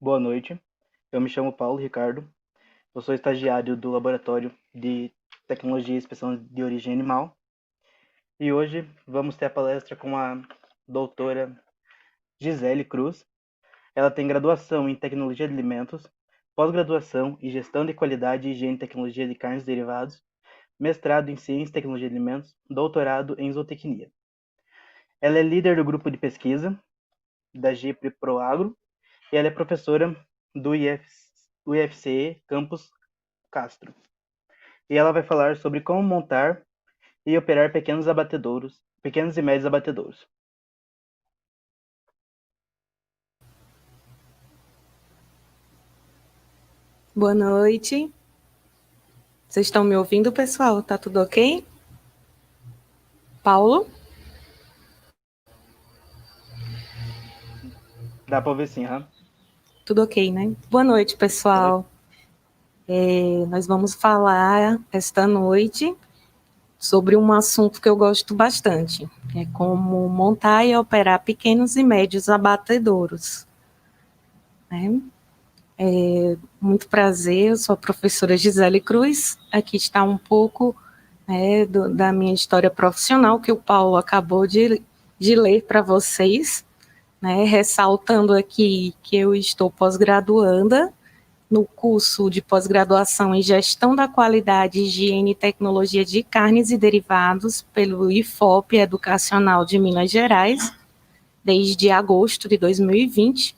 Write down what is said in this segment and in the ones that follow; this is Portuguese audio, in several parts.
Boa noite, eu me chamo Paulo Ricardo, eu sou estagiário do Laboratório de Tecnologia e Inspeção de Origem Animal e hoje vamos ter a palestra com a doutora Gisele Cruz. Ela tem graduação em Tecnologia de Alimentos, pós-graduação em Gestão de Qualidade e Higiene e Tecnologia de Carnes e Derivados, mestrado em Ciência e Tecnologia de Alimentos, doutorado em Zootecnia. Ela é líder do grupo de pesquisa da GIPRE Proagro e ela é professora do UFCE Campus Castro. E ela vai falar sobre como montar e operar pequenos e médios abatedouros. Boa noite. Vocês estão me ouvindo, pessoal? Tá tudo ok? Paulo? Dá para ouvir sim, hein? Tudo ok, né? Boa noite, pessoal. Nós vamos falar esta noite sobre um assunto que eu gosto bastante, que é como montar e operar pequenos e médios abatedouros. Muito prazer, eu sou a professora Gisele Cruz. Aqui está um pouco da minha história profissional, que o Paulo acabou de ler para vocês, ressaltando aqui que eu estou pós-graduanda no curso de pós-graduação em Gestão da Qualidade, Higiene e Tecnologia de Carnes e Derivados pelo IFOP Educacional de Minas Gerais, desde agosto de 2020,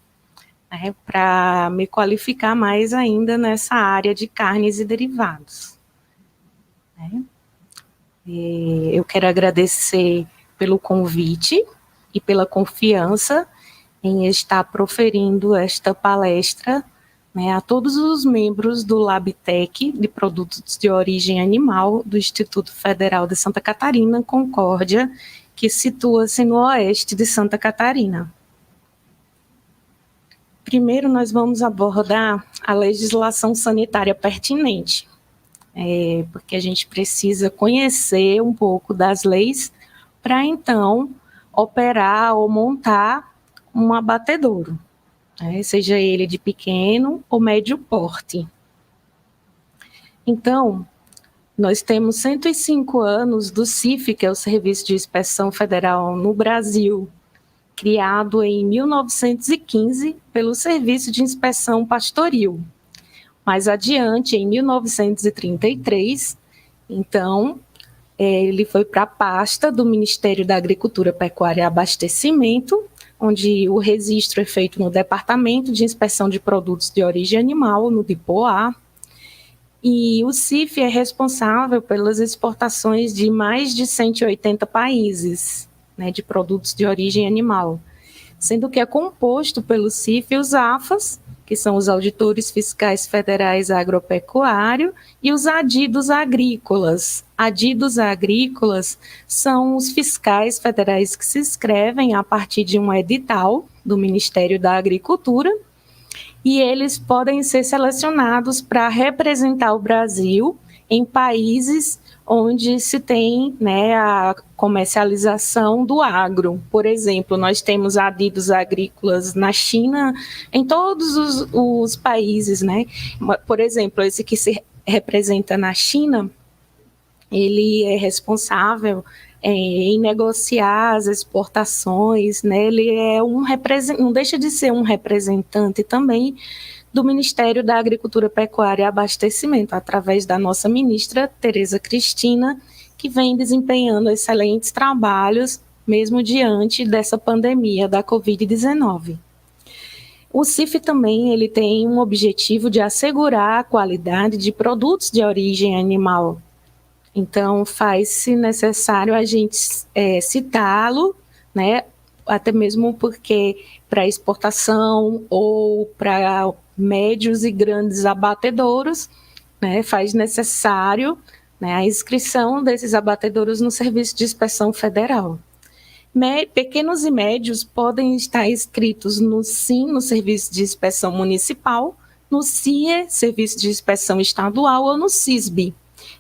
para me qualificar mais ainda nessa área de carnes e derivados. Eu quero agradecer pelo convite e pela confiança em estar proferindo esta palestra a todos os membros do LabTech de produtos de origem animal do Instituto Federal de Santa Catarina, Concórdia, que situa-se no oeste de Santa Catarina. Primeiro, nós vamos abordar a legislação sanitária pertinente, porque a gente precisa conhecer um pouco das leis para, então, operar ou montar um abatedouro, seja ele de pequeno ou médio porte. Então, nós temos 105 anos do CIF, que é o Serviço de Inspeção Federal no Brasil, criado em 1915 pelo Serviço de Inspeção Pastoril. Mais adiante, em 1933, então, ele foi para a pasta do Ministério da Agricultura, Pecuária e Abastecimento, onde o registro é feito no Departamento de Inspeção de Produtos de Origem Animal, no DIPOA, e o CIF é responsável pelas exportações de mais de 180 países, de produtos de origem animal, sendo que é composto pelo CIF e os AFAS, que são os Auditores Fiscais Federais Agropecuário, e os adidos agrícolas. Adidos agrícolas são os fiscais federais que se inscrevem a partir de um edital do Ministério da Agricultura, e eles podem ser selecionados para representar o Brasil em países onde se tem a comercialização do agro. Por exemplo, nós temos adidos agrícolas na China, em todos os países. Por exemplo, esse que se representa na China, ele é responsável em negociar as exportações, ele não deixa de ser um representante também do Ministério da Agricultura, Pecuária e Abastecimento, através da nossa ministra Tereza Cristina, que vem desempenhando excelentes trabalhos, mesmo diante dessa pandemia da Covid-19. O CIF também ele tem um objetivo de assegurar a qualidade de produtos de origem animal. Então, faz-se necessário a gente citá-lo, até mesmo porque para exportação ou para médios e grandes abatedouros, faz necessário a inscrição desses abatedouros no Serviço de Inspeção Federal. Pequenos e médios podem estar inscritos no SIM, no Serviço de Inspeção Municipal, no CIE, Serviço de Inspeção Estadual, ou no CISB,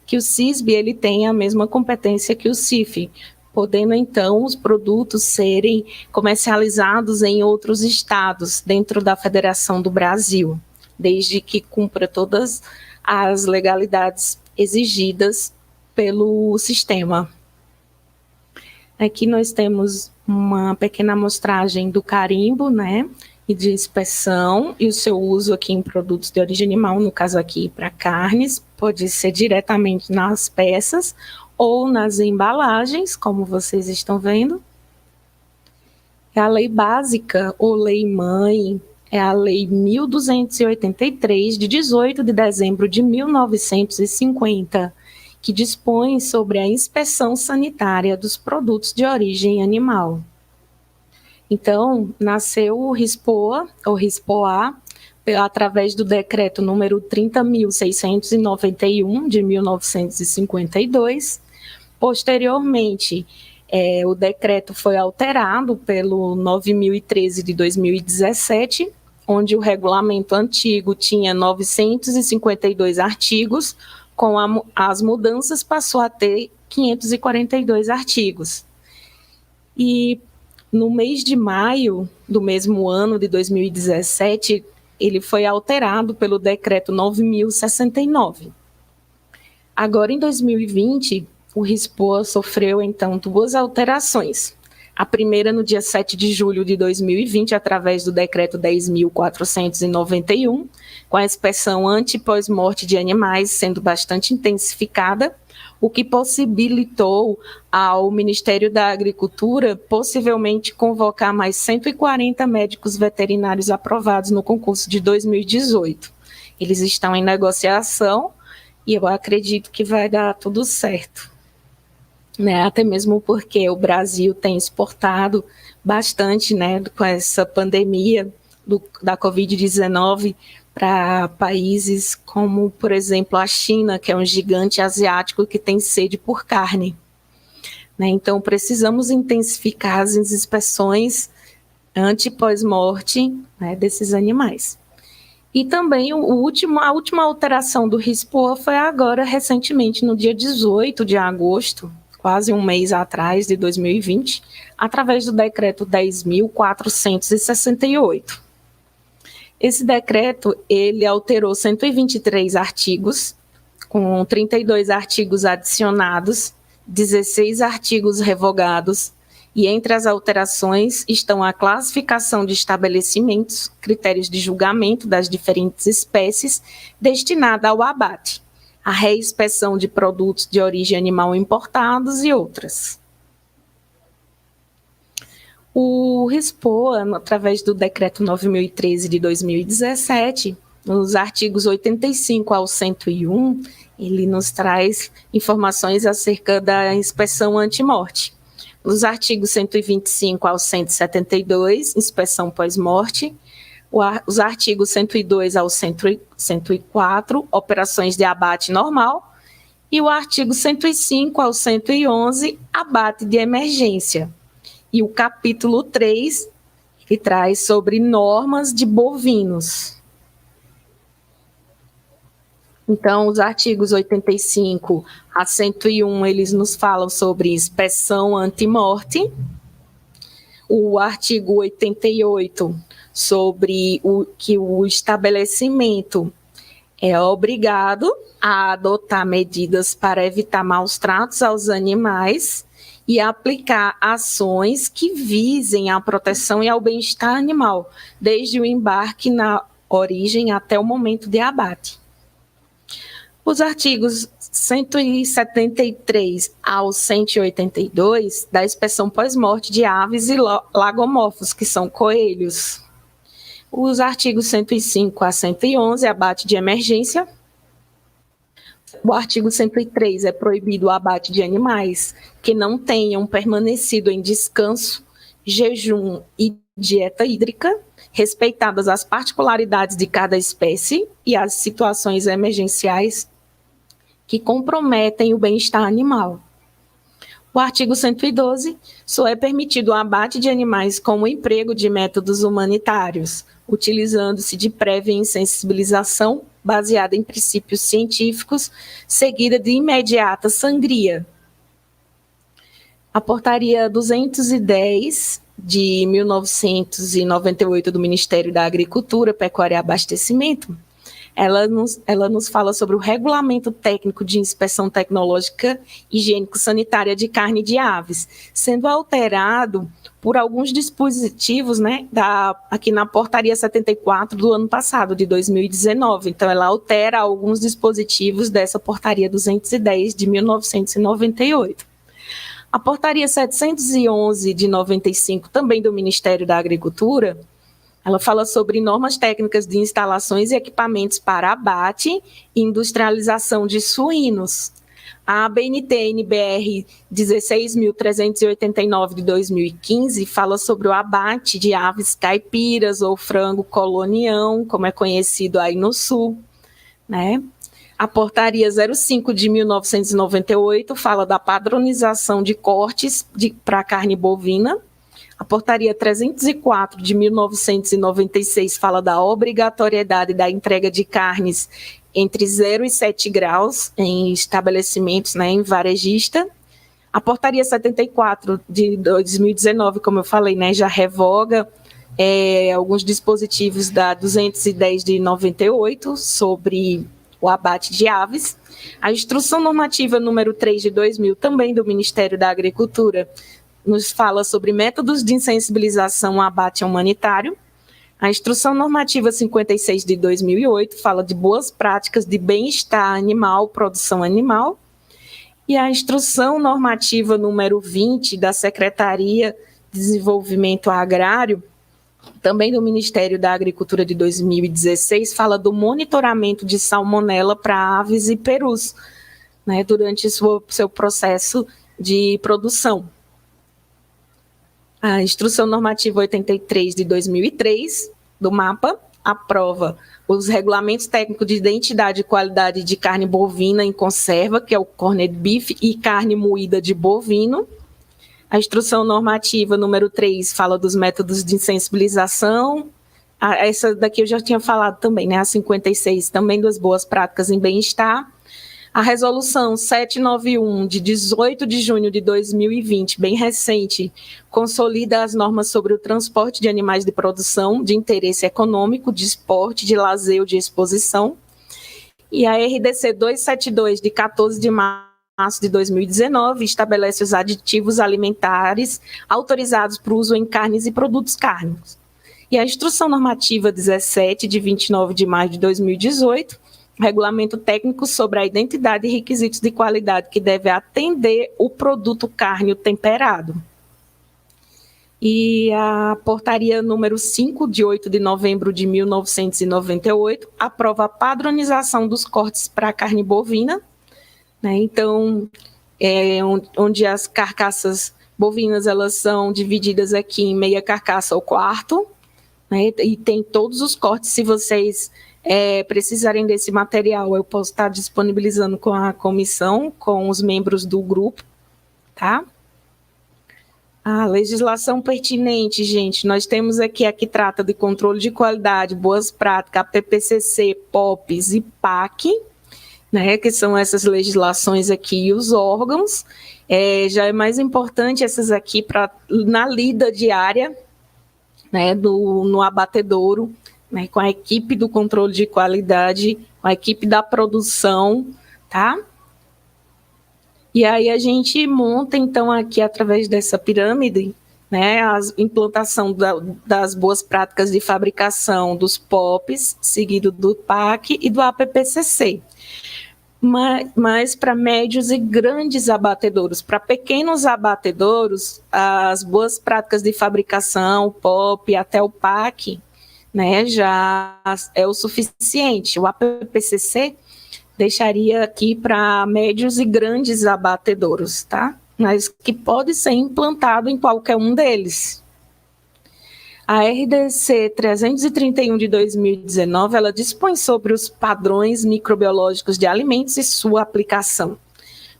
que o CISB ele tem a mesma competência que o CIF, podendo então os produtos serem comercializados em outros estados dentro da Federação do Brasil, desde que cumpra todas as legalidades exigidas pelo sistema. Aqui nós temos uma pequena amostragem do carimbo, né, e de inspeção, e o seu uso aqui em produtos de origem animal, no caso aqui para carnes, pode ser diretamente nas peças ou nas embalagens, como vocês estão vendo. A lei básica, ou lei mãe, é a lei 1283, de 18 de dezembro de 1950, que dispõe sobre a inspeção sanitária dos produtos de origem animal. Então, nasceu o RISPOA, ou RISPOA, através do decreto número 30.691, de 1952. Posteriormente, o decreto foi alterado pelo 9.013 de 2017, onde o regulamento antigo tinha 952 artigos, com as mudanças passou a ter 542 artigos. E no mês de maio do mesmo ano, de 2017, ele foi alterado pelo decreto 9.069. Agora, em 2020, o RISPOA sofreu, então, duas alterações. A primeira no dia 7 de julho de 2020, através do decreto 10.491, com a inspeção anti- e pós-morte de animais sendo bastante intensificada, o que possibilitou ao Ministério da Agricultura possivelmente convocar mais 140 médicos veterinários aprovados no concurso de 2018. Eles estão em negociação e eu acredito que vai dar tudo certo, né? Até mesmo porque o Brasil tem exportado bastante, né, com essa pandemia da Covid-19, para países como, por exemplo, a China, que é um gigante asiático que tem sede por carne, né? Então, precisamos intensificar as inspeções anti- e pós-morte, né, desses animais. E também a última alteração do RISPOA foi agora, recentemente, no dia 18 de agosto, quase um mês atrás, de 2020, através do decreto 10.468. Esse decreto, ele alterou 123 artigos, com 32 artigos adicionados, 16 artigos revogados, e entre as alterações estão a classificação de estabelecimentos, critérios de julgamento das diferentes espécies destinada ao abate, a reinspeção de produtos de origem animal importados e outras. O RISPOA, através do decreto 9.013 de 2017, nos artigos 85 ao 101, ele nos traz informações acerca da inspeção anti-morte. Nos artigos 125 ao 172, inspeção pós-morte. Os artigos 102 ao 104, operações de abate normal. E o artigo 105 ao 111, abate de emergência. E o capítulo 3, que traz sobre normas de bovinos. Então, os artigos 85 a 101, eles nos falam sobre inspeção anti-morte. O artigo 88, sobre que o estabelecimento é obrigado a adotar medidas para evitar maus tratos aos animais e aplicar ações que visem a proteção e ao bem-estar animal, desde o embarque na origem até o momento de abate. Os artigos 173 ao 182 da inspeção pós-morte de aves e lagomorfos, que são coelhos. Os artigos 105 a 111, abate de emergência. O artigo 103 é proibido o abate de animais que não tenham permanecido em descanso, jejum e dieta hídrica, respeitadas as particularidades de cada espécie e as situações emergenciais que comprometem o bem-estar animal. O artigo 112, só é permitido o abate de animais com o emprego de métodos humanitários, utilizando-se de prévia insensibilização baseada em princípios científicos, seguida de imediata sangria. A portaria 210 de 1998 do Ministério da Agricultura, Pecuária e Abastecimento, ela nos fala sobre o regulamento técnico de inspeção tecnológica higiênico-sanitária de carne de aves, sendo alterado por alguns dispositivos, né, aqui na portaria 74 do ano passado, de 2019. Então, ela altera alguns dispositivos dessa portaria 210 de 1998. A portaria 711 de 95, também do Ministério da Agricultura, ela fala sobre normas técnicas de instalações e equipamentos para abate e industrialização de suínos. A ABNT-NBR 16.389 de 2015 fala sobre o abate de aves caipiras ou frango colonião, como é conhecido aí no Sul, né? A portaria 05 de 1998 fala da padronização de cortes para carne bovina. A portaria 304 de 1996 fala da obrigatoriedade da entrega de carnes entre 0 e 7 graus em estabelecimentos, né, em varejista. A portaria 74 de 2019, como eu falei, né, já revoga alguns dispositivos da 210 de 98 sobre o abate de aves. A instrução normativa número 3 de 2000, também do Ministério da Agricultura, nos fala sobre métodos de insensibilização ao abate humanitário. A instrução normativa 56 de 2008 fala de boas práticas de bem-estar animal, produção animal. E a instrução normativa número 20 da Secretaria de Desenvolvimento Agrário, também do Ministério da Agricultura de 2016, fala do monitoramento de salmonela para aves e perus, né, durante seu processo de produção. A instrução normativa 83 de 2003, do MAPA, aprova os regulamentos técnicos de identidade e qualidade de carne bovina em conserva, que é o corned beef, e carne moída de bovino. A instrução normativa número 3 fala dos métodos de insensibilização. Essa daqui eu já tinha falado também, né? A 56 também das boas práticas em bem-estar. A resolução 791, de 18 de junho de 2020, bem recente, consolida as normas sobre o transporte de animais de produção, de interesse econômico, de esporte, de lazer ou de exposição. E a RDC 272, de 14 de março de 2019, estabelece os aditivos alimentares autorizados para uso em carnes e produtos cárnicos. E a Instrução Normativa 17, de 29 de maio de 2018, regulamento técnico sobre a identidade e requisitos de qualidade que deve atender o produto cárneo temperado. E a portaria número 5, de 8 de novembro de 1998, aprova a padronização dos cortes para a carne bovina, né? Então, onde as carcaças bovinas elas são divididas aqui em meia carcaça ao quarto, né? E tem todos os cortes. Se vocês precisarem desse material, eu posso estar disponibilizando com a comissão, com os membros do grupo, tá? A legislação pertinente, gente, nós temos aqui a que trata de controle de qualidade, boas práticas, a PPCC, POPs e PAC, né, que são essas legislações aqui, e os órgãos. Já é mais importante essas aqui na lida diária, né, no abatedouro, né, com a equipe do controle de qualidade, com a equipe da produção, tá? E aí a gente monta, então, aqui, através dessa pirâmide, né, a implantação das boas práticas de fabricação dos POPs, seguido do PAC e do APPCC. Mas para médios e grandes abatedouros, para pequenos abatedouros, as boas práticas de fabricação, o POP até o PAC, né, já é o suficiente. O APPCC deixaria aqui para médios e grandes abatedouros, tá? Mas que pode ser implantado em qualquer um deles. A RDC 331 de 2019, ela dispõe sobre os padrões microbiológicos de alimentos e sua aplicação,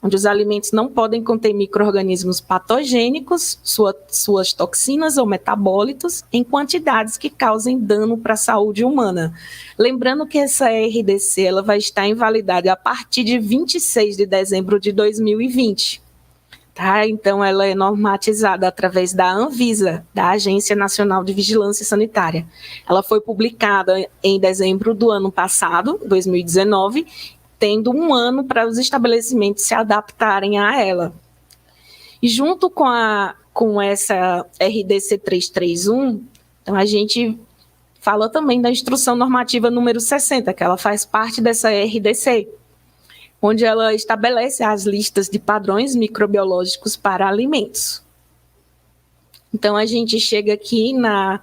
onde os alimentos não podem conter micro-organismos patogênicos, suas toxinas ou metabólitos, em quantidades que causem dano para a saúde humana. Lembrando que essa RDC ela vai estar em validade a partir de 26 de dezembro de 2020. Tá? Então, ela é normatizada através da Anvisa, da Agência Nacional de Vigilância Sanitária. Ela foi publicada em dezembro do ano passado, 2019, tendo um ano para os estabelecimentos se adaptarem a ela. E junto com essa RDC 331, então a gente fala também da Instrução Normativa número 60, que ela faz parte dessa RDC, onde ela estabelece as listas de padrões microbiológicos para alimentos. Então, a gente chega aqui na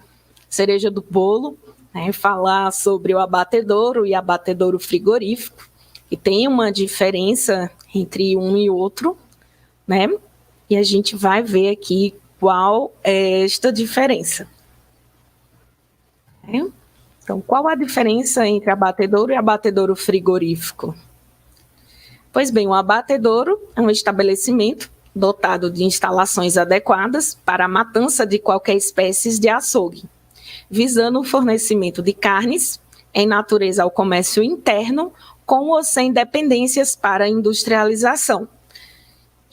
cereja do bolo, né, falar sobre o abatedouro e abatedouro frigorífico, e tem uma diferença entre um e outro, né? E a gente vai ver aqui qual é esta diferença. Então, qual a diferença entre abatedouro e abatedouro frigorífico? Pois bem, o abatedouro é um estabelecimento dotado de instalações adequadas para a matança de qualquer espécie de açougue, visando o fornecimento de carnes em natureza ao comércio interno, com ou sem dependências para a industrialização.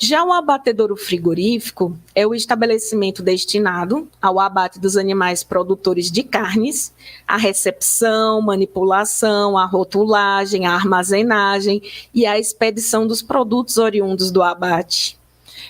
Já o abatedouro frigorífico é o estabelecimento destinado ao abate dos animais produtores de carnes, à recepção, manipulação, à rotulagem, à armazenagem e à expedição dos produtos oriundos do abate.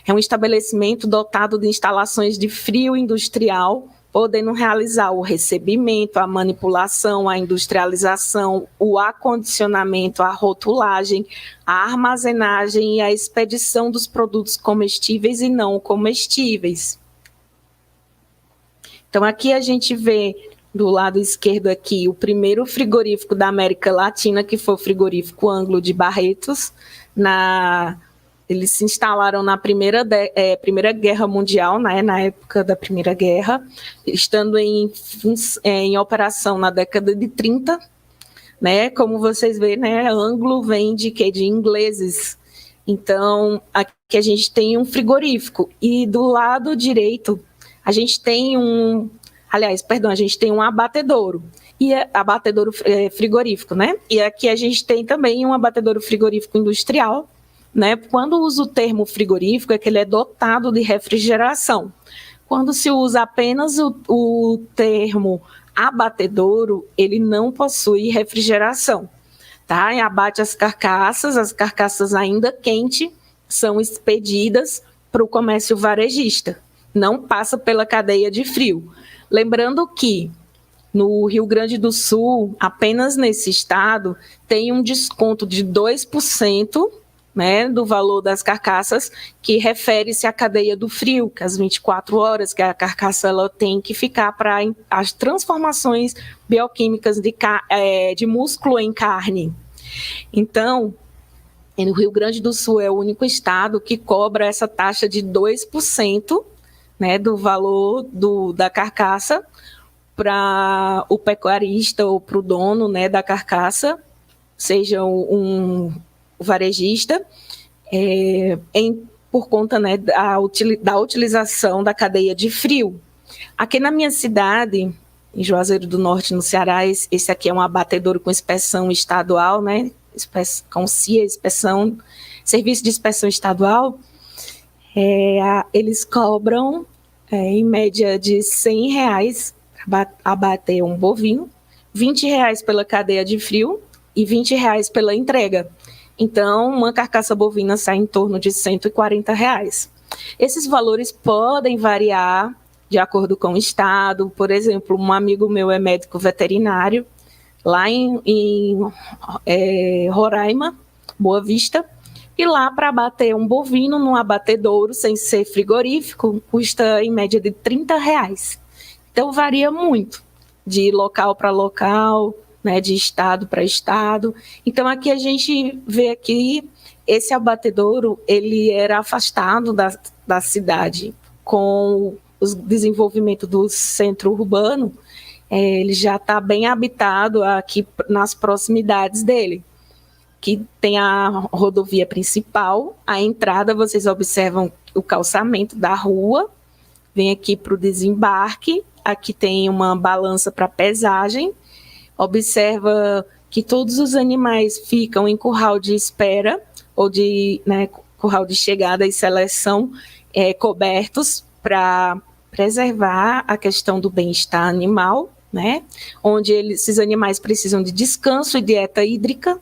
É um estabelecimento dotado de instalações de frio industrial, podendo realizar o recebimento, a manipulação, a industrialização, o acondicionamento, a rotulagem, a armazenagem e a expedição dos produtos comestíveis e não comestíveis. Então, aqui a gente vê do lado esquerdo aqui o primeiro frigorífico da América Latina, que foi o frigorífico Ângulo de Barretos. Eles se instalaram na Primeira Guerra Mundial, né, na época da Primeira Guerra, estando em operação na década de 30. Né, como vocês veem, né, Ângulo vem de ingleses. Então, aqui a gente tem um frigorífico. E do lado direito, a gente tem um abatedouro. E abatedouro frigorífico, né? E aqui a gente tem também um abatedouro frigorífico industrial. Né? Quando usa o termo frigorífico, é que ele é dotado de refrigeração. Quando se usa apenas o termo abatedouro, ele não possui refrigeração. Tá? E abate as carcaças ainda quentes são expedidas para o comércio varejista, não passa pela cadeia de frio. Lembrando que no Rio Grande do Sul, apenas nesse estado, tem um desconto de 2%, né, do valor das carcaças, que refere-se à cadeia do frio, que as 24 horas que a carcaça ela tem que ficar para as transformações bioquímicas de músculo em carne. Então, no Rio Grande do Sul é o único estado que cobra essa taxa de 2%, né, do valor da carcaça para o pecuarista ou para o dono, né, da carcaça, seja um varejista, por conta, né, da utilização da cadeia de frio. Aqui na minha cidade, em Juazeiro do Norte, no Ceará, esse aqui é um abatedouro com inspeção estadual, né, com CIA, serviço de inspeção estadual. Eles cobram, em média, de R$100 para abater um bovino, R$20 pela cadeia de frio e R$20 pela entrega. Então, uma carcaça bovina sai em torno de R$140. Esses valores podem variar de acordo com o estado. Por exemplo, um amigo meu é médico veterinário, lá em Roraima, Boa Vista, e lá para abater um bovino num abatedouro, sem ser frigorífico, custa em média de R$30. Então, varia muito, de local para local, né, de estado para estado. Então, aqui a gente vê aqui, esse abatedouro, ele era afastado da cidade. Com o desenvolvimento do centro urbano, ele já está bem habitado aqui nas proximidades dele, que tem a rodovia principal. A entrada, vocês observam o calçamento da rua, vem aqui para o desembarque, aqui tem uma balança para pesagem. Observa que todos os animais ficam em curral de espera, ou curral de chegada e seleção cobertos para preservar a questão do bem-estar animal, né? Onde esses animais precisam de descanso e dieta hídrica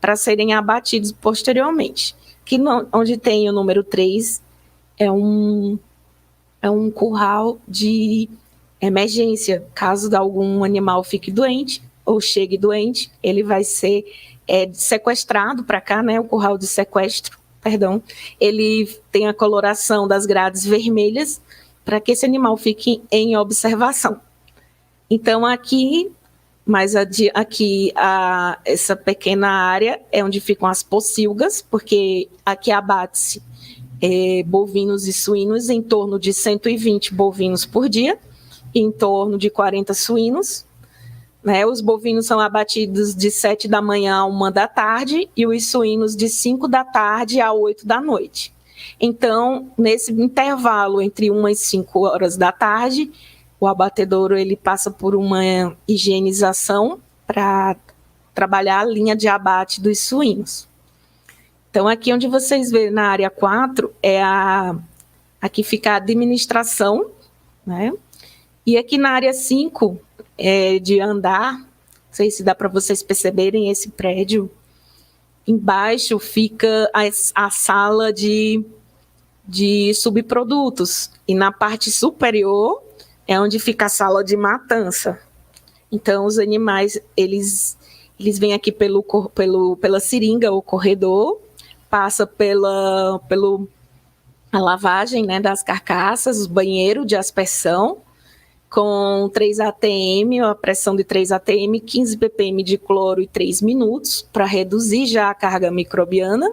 para serem abatidos posteriormente. Onde tem o número 3 é um curral de emergência. Caso algum animal fique doente ou chegue doente, ele vai ser sequestrado para cá, né? O curral de sequestro, perdão. Ele tem a coloração das grades vermelhas para que esse animal fique em observação. Então, aqui essa pequena área é onde ficam as pocilgas, porque aqui abate-se bovinos e suínos, em torno de 120 bovinos por dia, em torno de 40 suínos. Né? Os bovinos são abatidos de 7 da manhã a 1 da tarde e os suínos de 5 da tarde a 8 da noite. Então, nesse intervalo entre 1 e 5 horas da tarde, o abatedouro ele passa por uma higienização para trabalhar a linha de abate dos suínos. Então, aqui onde vocês veem na área 4, aqui fica a administração, né? E aqui na área 5, de andar, não sei se dá para vocês perceberem esse prédio, embaixo fica a sala de subprodutos, e na parte superior é onde fica a sala de matança. Então, os animais, eles vêm aqui pela seringa, o corredor, passa pela lavagem, né, das carcaças, o banheiro de aspersão, com 3 atm, a pressão de 3 atm, 15 ppm de cloro e 3 minutos, para reduzir já a carga microbiana.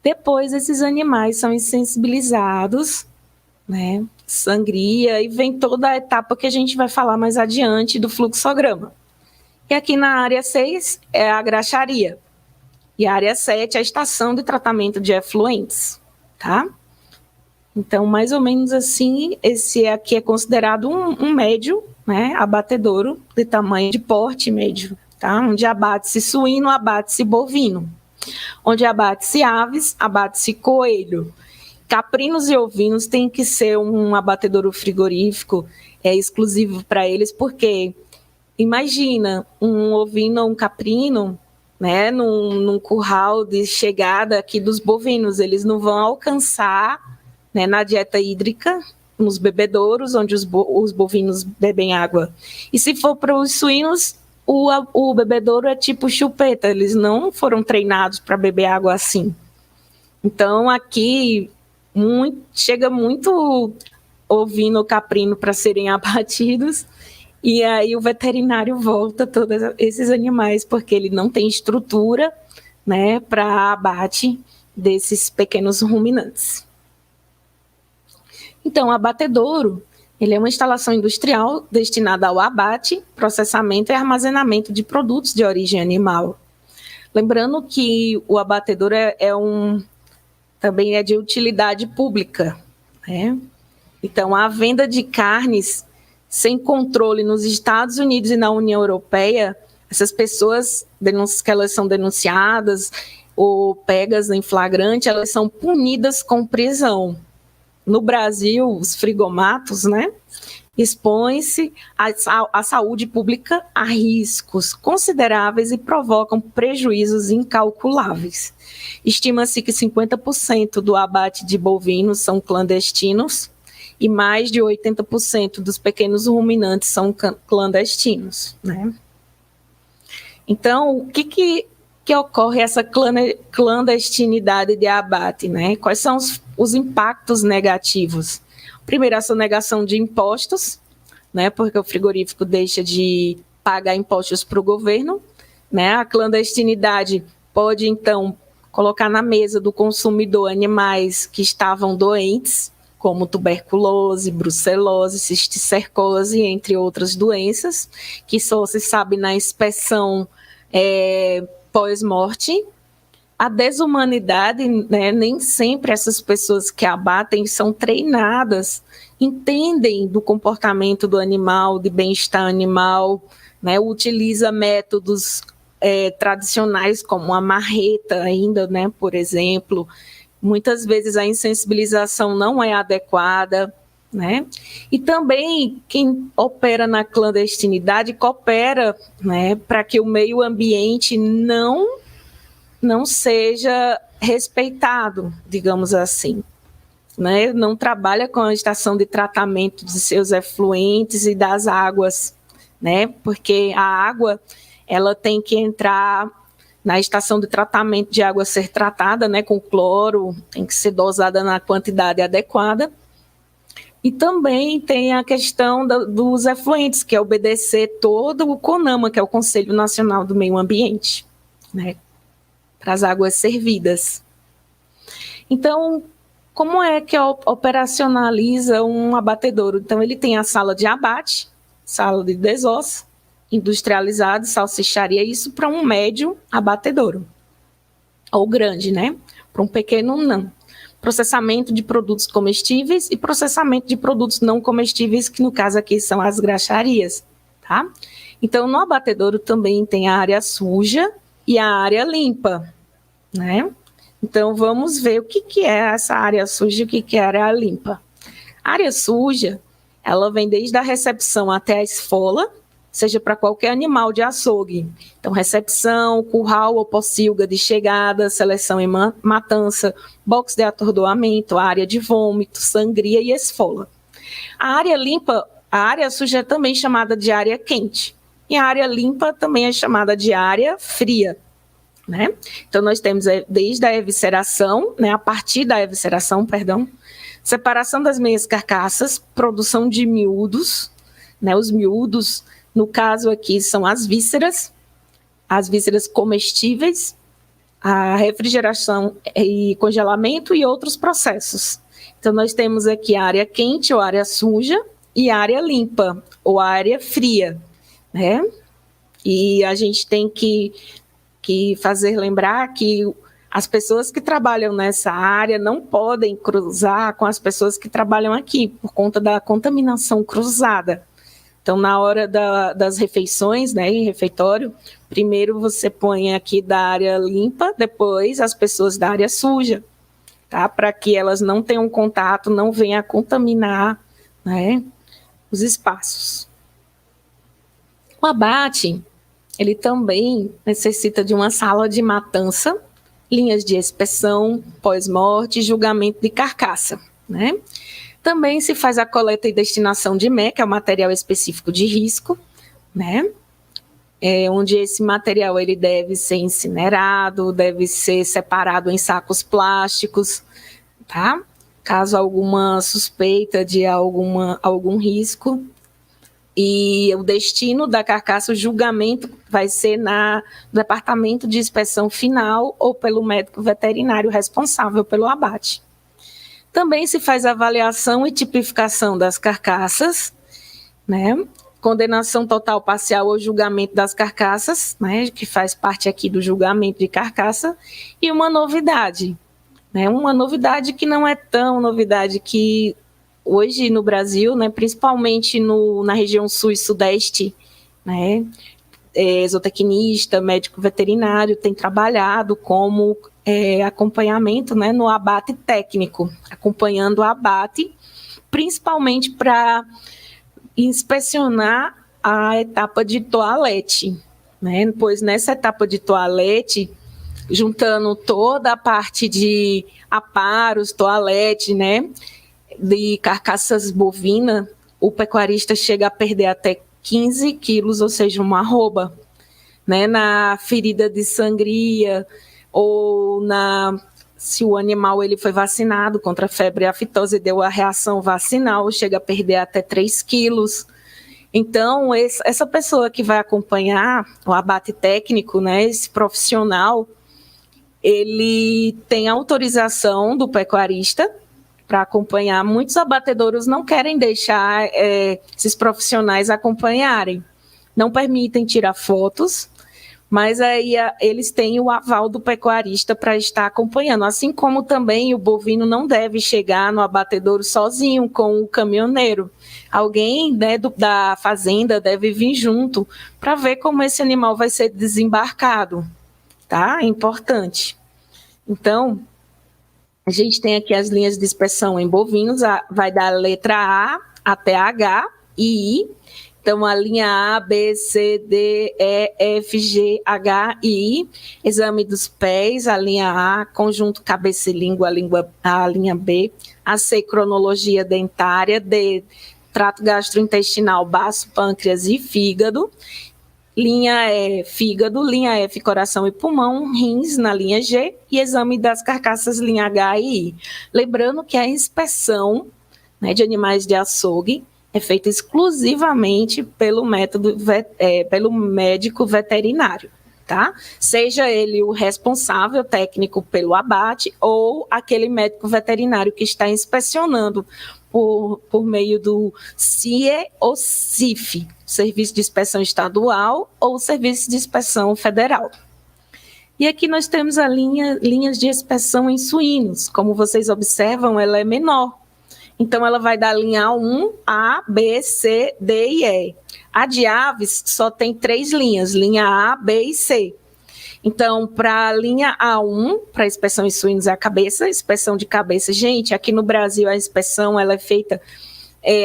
Depois, esses animais são insensibilizados, né, sangria, e vem toda a etapa que a gente vai falar mais adiante do fluxograma. E aqui na área 6 é a graxaria. E a área 7 é a estação de tratamento de efluentes, tá? Então, mais ou menos assim, esse aqui é considerado um médio, né, abatedouro de tamanho de porte médio, tá? Onde abate-se suíno, abate-se bovino. Onde abate-se aves, abate-se coelho. Caprinos e ovinos tem que ser um abatedouro frigorífico exclusivo para eles, porque imagina um ovino ou um caprino, né, num curral de chegada aqui dos bovinos, eles não vão alcançar, né, na dieta hídrica, nos bebedouros, onde os bovinos bebem água. E se for para os suínos, o bebedouro é tipo chupeta, eles não foram treinados para beber água assim. Então, aqui chega muito ovino ou caprino para serem abatidos, e aí o veterinário volta todos esses animais, porque ele não tem estrutura, né, para abate desses pequenos ruminantes. Então, o abatedouro, ele é uma instalação industrial destinada ao abate, processamento e armazenamento de produtos de origem animal. Lembrando que o abatedouro também é de utilidade pública, né? Então, a venda de carnes sem controle nos Estados Unidos e na União Europeia, essas pessoas que elas são denunciadas ou pegas em flagrante, elas são punidas com prisão. No Brasil, os frigomatos, né, expõem-se à saúde pública a riscos consideráveis e provocam prejuízos incalculáveis. Estima-se que 50% do abate de bovinos são clandestinos e mais de 80% dos pequenos ruminantes são clandestinos, né? Então, o que ocorre essa clandestinidade de abate, né? Quais são os impactos negativos? Primeiro, a sonegação de impostos, né? Porque o frigorífico deixa de pagar impostos para o governo, né? A clandestinidade pode, então, colocar na mesa do consumidor animais que estavam doentes, como tuberculose, brucelose, cisticercose, entre outras doenças, que só se sabe na inspeção pós-morte. A desumanidade, né, nem sempre essas pessoas que abatem são treinadas, entendem do comportamento do animal, de bem-estar animal, né, utiliza métodos tradicionais como a marreta ainda, né, por exemplo, Muitas vezes a insensibilização não é adequada, né? E também quem opera na clandestinidade coopera, né, para que o meio ambiente não seja respeitado, digamos assim. Né? Não trabalha com a estação de tratamento de seus efluentes e das águas, né? Porque a água ela tem que entrar na estação de tratamento de água ser tratada, né, com cloro, tem que ser dosada na quantidade adequada. E também tem a questão dos efluentes, que é obedecer todo o CONAMA, que é o Conselho Nacional do Meio Ambiente, né, para as águas servidas. Então, como é que operacionaliza um abatedouro? Então, ele tem a sala de abate, sala de desossa, industrializado, salsicharia, isso para um médio abatedouro. Ou grande, né? Para um pequeno, não. Processamento de produtos comestíveis e processamento de produtos não comestíveis, que no caso aqui são as graxarias, tá? Então, no abatedouro também tem a área suja e a área limpa, né? Então, vamos ver o que é essa área suja e o que é a área limpa. A área suja, ela vem desde a recepção até a esfola, seja para qualquer animal de açougue. Então, recepção, curral ou pocilga de chegada, seleção e matança, box de atordoamento, área de vômito, sangria e esfola. A área limpa, a área suja é também chamada de área quente. E a área limpa também é chamada de área fria. Né? Então, nós temos desde a evisceração, né, a partir da evisceração, perdão, separação das meias carcaças, produção de miúdos, né, os miúdos, no caso aqui, são as vísceras comestíveis, a refrigeração e congelamento e outros processos. Então, nós temos aqui a área quente ou área suja e a área limpa ou a área fria, né? E a gente tem que fazer lembrar que as pessoas que trabalham nessa área não podem cruzar com as pessoas que trabalham aqui, por conta da contaminação cruzada. Então, na hora das refeições, né, em refeitório, primeiro você põe aqui da área limpa, depois as pessoas da área suja, tá? Para que elas não tenham contato, não venham a contaminar, né, os espaços. O abate, ele também necessita de uma sala de matança, linhas de inspeção, pós-morte e julgamento de carcaça, né? Também se faz a coleta e destinação de ME, que é o material específico de risco, né? Onde esse material ele deve ser incinerado, deve ser separado em sacos plásticos, tá? Caso alguma suspeita de algum risco. E o destino da carcaça, o julgamento, vai ser no departamento de inspeção final ou pelo médico veterinário responsável pelo abate. Também se faz avaliação e tipificação das carcaças, né? Condenação total, parcial ou julgamento das carcaças, né? Que faz parte aqui do julgamento de carcaça. E uma novidade, né? Uma novidade que não é tão novidade, que hoje no Brasil, né, principalmente na região sul e sudeste, né, zootecnista, médico veterinário, tem trabalhado como acompanhamento, né, no abate técnico, acompanhando o abate, principalmente para inspecionar a etapa de toalete, né, pois nessa etapa de toalete, juntando toda a parte de aparos, toalete, né, de carcaças bovinas, o pecuarista chega a perder até 15 quilos, ou seja, uma arroba, né, na ferida de sangria, ou se o animal ele foi vacinado contra a febre aftosa e deu a reação vacinal, chega a perder até 3 quilos. Então, essa pessoa que vai acompanhar o abate técnico, né, esse profissional, ele tem autorização do pecuarista para acompanhar. Muitos abatedouros não querem deixar esses profissionais acompanharem, não permitem tirar fotos, mas aí eles têm o aval do pecuarista para estar acompanhando, assim como também o bovino não deve chegar no abatedouro sozinho com o caminhoneiro. Alguém, né, da fazenda deve vir junto para ver como esse animal vai ser desembarcado, tá? É importante. Então, A gente tem aqui as linhas de inspeção em bovinos, vai da letra A até H e I. Então, a linha A, B, C, D, E, F, G, H e I. Exame dos pés, a linha A, conjunto cabeça e língua, a linha B. A C, cronologia dentária. D, trato gastrointestinal, baço, pâncreas e fígado. Linha E, fígado. Linha F, coração e pulmão. Rins, na linha G. E exame das carcaças, linha H e I. Lembrando que a inspeção, né, de animais de açougue é feita exclusivamente pelo pelo médico veterinário, tá? Seja ele o responsável técnico pelo abate ou aquele médico veterinário que está inspecionando por meio do CIE ou CIF, Serviço de Inspeção Estadual ou Serviço de Inspeção Federal. E aqui nós temos linhas de inspeção em suínos. Como vocês observam, ela é menor. Então, ela vai da linha A1, A, B, C, D e E. A de aves só tem 3 linhas, linha A, B e C. Então, para a linha A1, para inspeção em suínos é a cabeça, inspeção de cabeça. Gente, aqui no Brasil a inspeção ela é feita,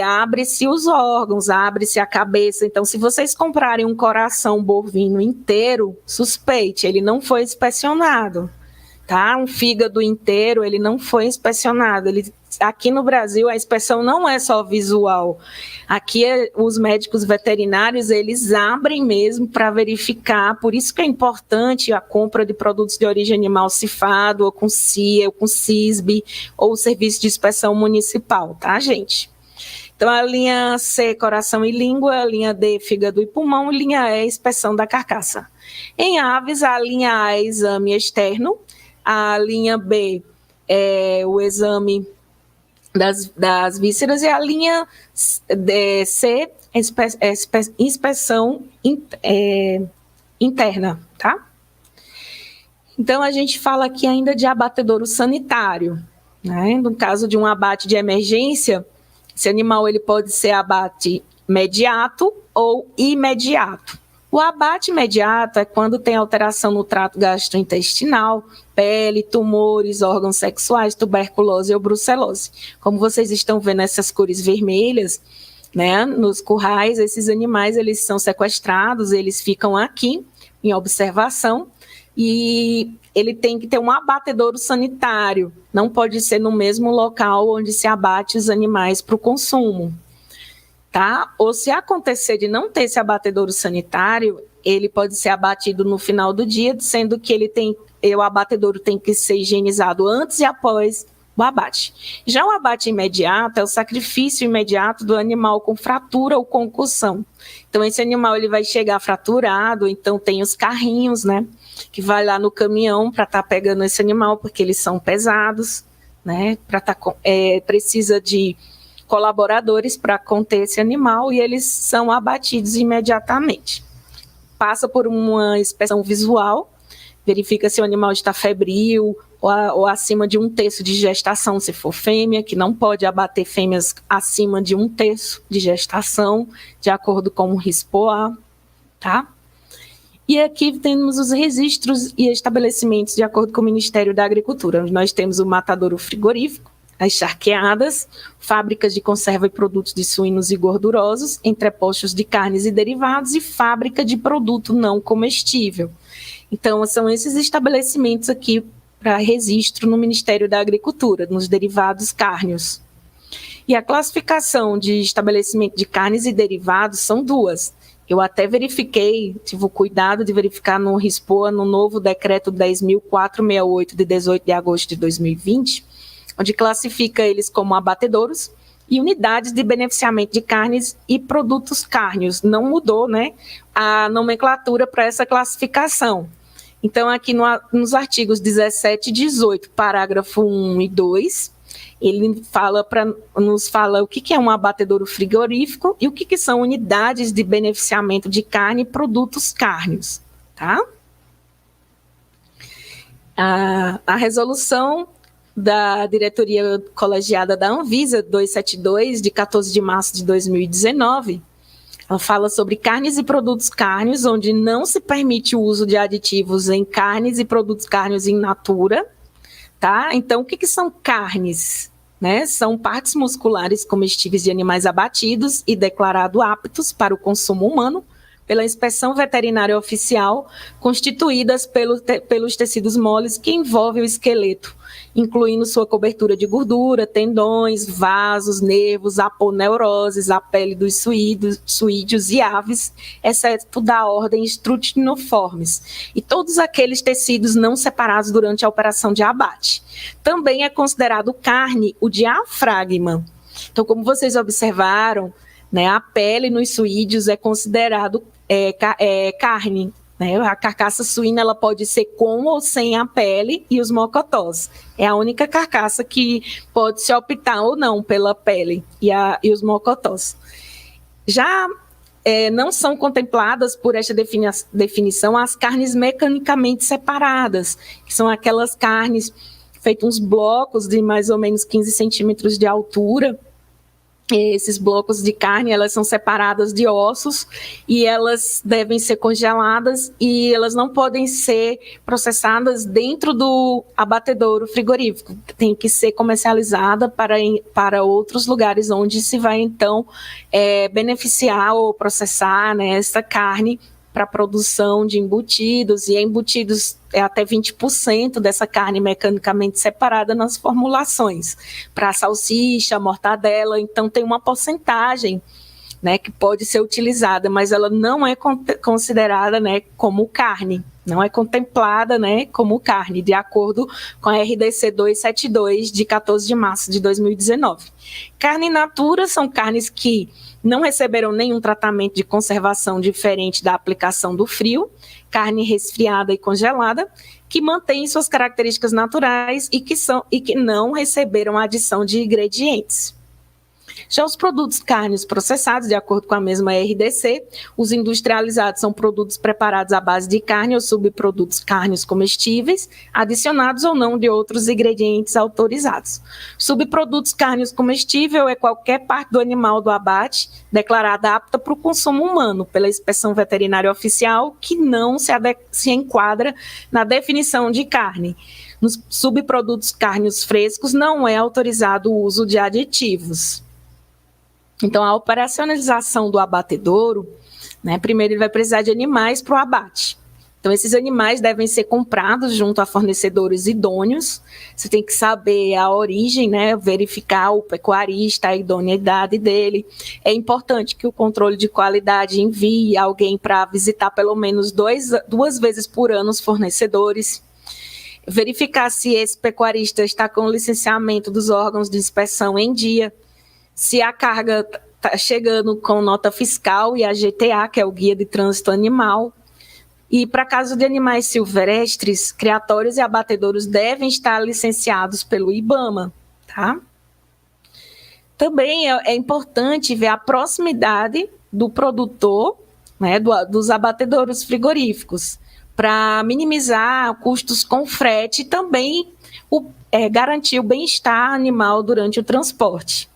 abre-se os órgãos, abre-se a cabeça. Então, se vocês comprarem um coração bovino inteiro, suspeite, ele não foi inspecionado. Tá? Um fígado inteiro, ele não foi inspecionado. Aqui no Brasil, a inspeção não é só visual. Aqui, os médicos veterinários, eles abrem mesmo para verificar. Por isso que é importante a compra de produtos de origem animal cifado, ou com CIA, ou com CISB, ou o Serviço de Inspeção Municipal, tá, gente? Então, a linha C, coração e língua, a linha D, fígado e pulmão, e linha E, inspeção da carcaça. Em aves, a linha A é exame externo, a linha B é o exame das vísceras e a linha C é inspeção interna, tá? Então, a gente fala aqui ainda de abatedouro sanitário, né? No caso de um abate de emergência, esse animal ele pode ser abate imediato ou imediato. O abate imediato é quando tem alteração no trato gastrointestinal, pele, tumores, órgãos sexuais, tuberculose ou brucelose. Como vocês estão vendo essas cores vermelhas, né, nos currais, esses animais eles são sequestrados, eles ficam aqui em observação e ele tem que ter um abatedouro sanitário, não pode ser no mesmo local onde se abate os animais para o consumo. Tá? Ou se acontecer de não ter esse abatedouro sanitário, ele pode ser abatido no final do dia, sendo que o abatedouro tem que ser higienizado antes e após o abate. Já o abate imediato é o sacrifício imediato do animal com fratura ou concussão. Então, esse animal ele vai chegar fraturado, então tem os carrinhos, né, que vai lá no caminhão para estar pegando esse animal, porque eles são pesados, né, precisa de colaboradores para conter esse animal e eles são abatidos imediatamente. Passa por uma inspeção visual, verifica se o animal está febril ou acima de 1/3 de gestação, se for fêmea, que não pode abater fêmeas acima de 1/3 de gestação, de acordo com o RISPOA, tá? E aqui temos os registros e estabelecimentos de acordo com o Ministério da Agricultura. Nós temos o matadouro frigorífico, as charqueadas, fábricas de conserva e produtos de suínos e gordurosos, entrepostos de carnes e derivados e fábrica de produto não comestível. Então, são esses estabelecimentos aqui para registro no Ministério da Agricultura, nos derivados cárneos. E a classificação de estabelecimento de carnes e derivados são 2. Eu até verifiquei, tive o cuidado de verificar no RISPOA, no novo decreto 10.468, de 18 de agosto de 2020, onde classifica eles como abatedouros e unidades de beneficiamento de carnes e produtos cárneos. Não mudou, né, a nomenclatura para essa classificação. Então, aqui nos artigos 17 e 18, parágrafo 1 e 2, ele nos fala o que é um abatedouro frigorífico e o que são unidades de beneficiamento de carne e produtos cárneos, tá? A resolução da diretoria colegiada da Anvisa 272, de 14 de março de 2019, ela fala sobre carnes e produtos cárneos, onde não se permite o uso de aditivos em carnes e produtos cárneos in natura, tá? Então, o que são carnes? Né? São partes musculares comestíveis de animais abatidos e declarados aptos para o consumo humano pela inspeção veterinária oficial, constituídas pelos tecidos moles que envolvem o esqueleto, incluindo sua cobertura de gordura, tendões, vasos, nervos, aponeuroses, a pele dos suídeos e aves, exceto da ordem Strutiniformes, e todos aqueles tecidos não separados durante a operação de abate. Também é considerado carne o diafragma. Então, como vocês observaram, né, a pele nos suídeos é considerado carne. Né? A carcaça suína ela pode ser com ou sem a pele e os mocotós. É a única carcaça que pode se optar ou não pela pele e os mocotós. Já não são contempladas por esta definição as carnes mecanicamente separadas, que são aquelas carnes feitas uns blocos de mais ou menos 15 centímetros de altura. Esses blocos de carne, elas são separadas de ossos e elas devem ser congeladas e elas não podem ser processadas dentro do abatedouro frigorífico. Tem que ser comercializada para outros lugares onde se vai, então, beneficiar ou processar, né, essa carne para a produção de embutidos, e embutidos é até 20% dessa carne mecanicamente separada nas formulações. Para salsicha, mortadela, então tem uma porcentagem, né, que pode ser utilizada, mas ela não é considerada, né, como carne, não é contemplada, né, como carne, de acordo com a RDC 272, de 14 de março de 2019. Carne in natura são carnes que não receberam nenhum tratamento de conservação diferente da aplicação do frio, carne resfriada e congelada, que mantém suas características naturais e que não receberam adição de ingredientes. Já os produtos carnes processados, de acordo com a mesma RDC, os industrializados são produtos preparados à base de carne ou subprodutos carnes comestíveis, adicionados ou não de outros ingredientes autorizados. Subprodutos carnes comestível é qualquer parte do animal do abate declarada apta para o consumo humano pela inspeção veterinária oficial que não se enquadra na definição de carne. Nos subprodutos carnes frescos não é autorizado o uso de aditivos. Então, a operacionalização do abatedouro, né, primeiro ele vai precisar de animais para o abate. Então, esses animais devem ser comprados junto a fornecedores idôneos. Você tem que saber a origem, né, verificar o pecuarista, a idoneidade dele. É importante que o controle de qualidade envie alguém para visitar pelo menos duas vezes por ano os fornecedores. Verificar se esse pecuarista está com o licenciamento dos órgãos de inspeção em dia, se a carga está chegando com nota fiscal e a GTA, que é o Guia de Trânsito Animal. E para caso de animais silvestres, criatórios e abatedouros devem estar licenciados pelo IBAMA, tá? Também é importante ver a proximidade do produtor, né, dos abatedouros frigoríficos, para minimizar custos com frete e também garantir o bem-estar animal durante o transporte.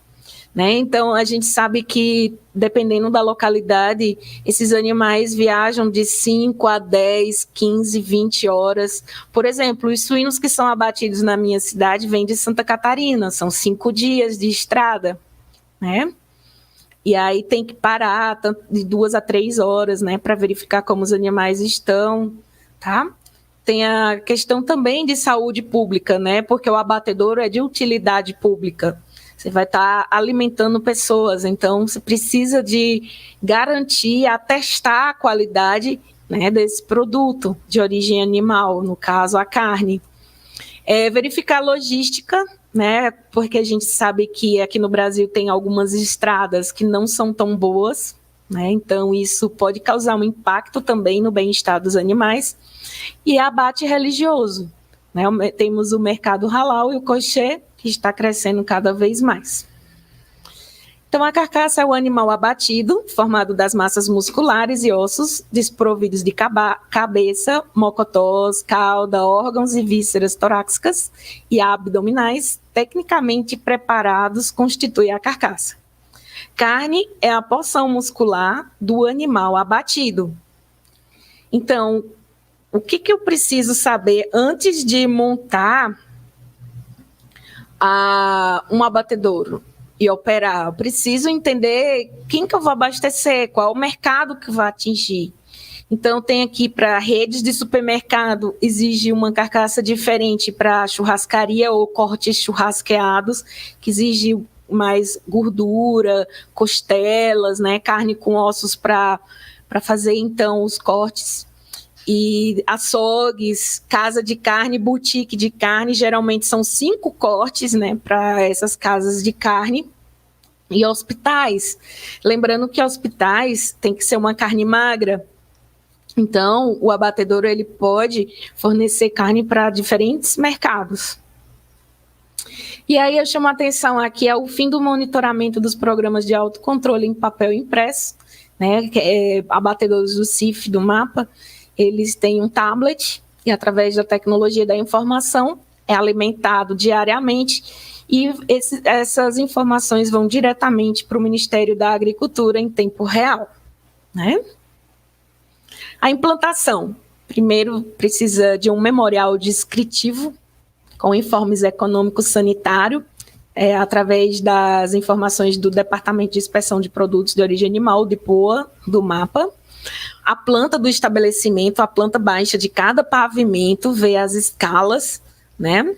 Né? Então, a gente sabe que, dependendo da localidade, esses animais viajam de 5 a 10, 15, 20 horas. Por exemplo, os suínos que são abatidos na minha cidade vêm de Santa Catarina, são 5 dias de estrada, né? E aí tem que parar de 2 a 3 horas, né, para verificar como os animais estão, tá? Tem a questão também de saúde pública, né? Porque o abatedouro é de utilidade pública. Você vai estar alimentando pessoas, então você precisa de garantir, atestar a qualidade, né, desse produto de origem animal, no caso a carne. Verificar a logística, né, porque a gente sabe que aqui no Brasil tem algumas estradas que não são tão boas, né, então isso pode causar um impacto também no bem-estar dos animais. E abate religioso, né, temos o mercado halal e o kosher, que está crescendo cada vez mais. Então, a carcaça é o animal abatido, formado das massas musculares e ossos, desprovidos de cabeça, mocotós, cauda, órgãos e vísceras torácicas e abdominais, tecnicamente preparados, constitui a carcaça. Carne é a porção muscular do animal abatido. Então, o que eu preciso saber antes de montar um abatedouro e operar, eu preciso entender quem que eu vou abastecer, qual o mercado que vai atingir. Então, tem aqui para redes de supermercado, exige uma carcaça diferente para churrascaria ou cortes churrasqueados, que exige mais gordura, costelas, né, carne com ossos para fazer, então, os cortes. E açougues, casa de carne, boutique de carne, geralmente são 5 cortes, né, para essas casas de carne. E hospitais, lembrando que hospitais tem que ser uma carne magra. Então, o abatedouro ele pode fornecer carne para diferentes mercados. E aí eu chamo a atenção aqui ao fim do monitoramento dos programas de autocontrole em papel impresso, né, abatedouros do CIF, do MAPA, eles têm um tablet e, através da tecnologia da informação, é alimentado diariamente e essas informações vão diretamente para o Ministério da Agricultura em tempo real, né? A implantação. Primeiro, precisa de um memorial descritivo com informes econômicos sanitários, através das informações do Departamento de Inspeção de Produtos de Origem Animal, DIPOA, do MAPA. A planta do estabelecimento, a planta baixa de cada pavimento, ver as escalas, né?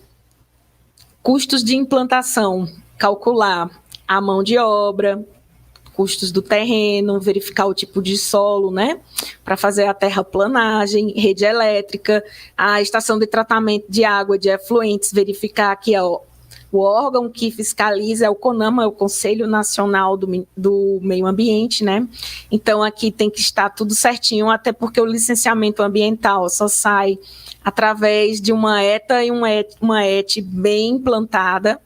Custos de implantação, calcular a mão de obra, custos do terreno, verificar o tipo de solo, né? Para fazer a terraplanagem, rede elétrica, a estação de tratamento de água de efluentes, verificar que o órgão que fiscaliza é o CONAMA, é o Conselho Nacional do Meio Ambiente, né? Então, aqui tem que estar tudo certinho, até porque o licenciamento ambiental só sai através de uma ETA e uma ET bem implantada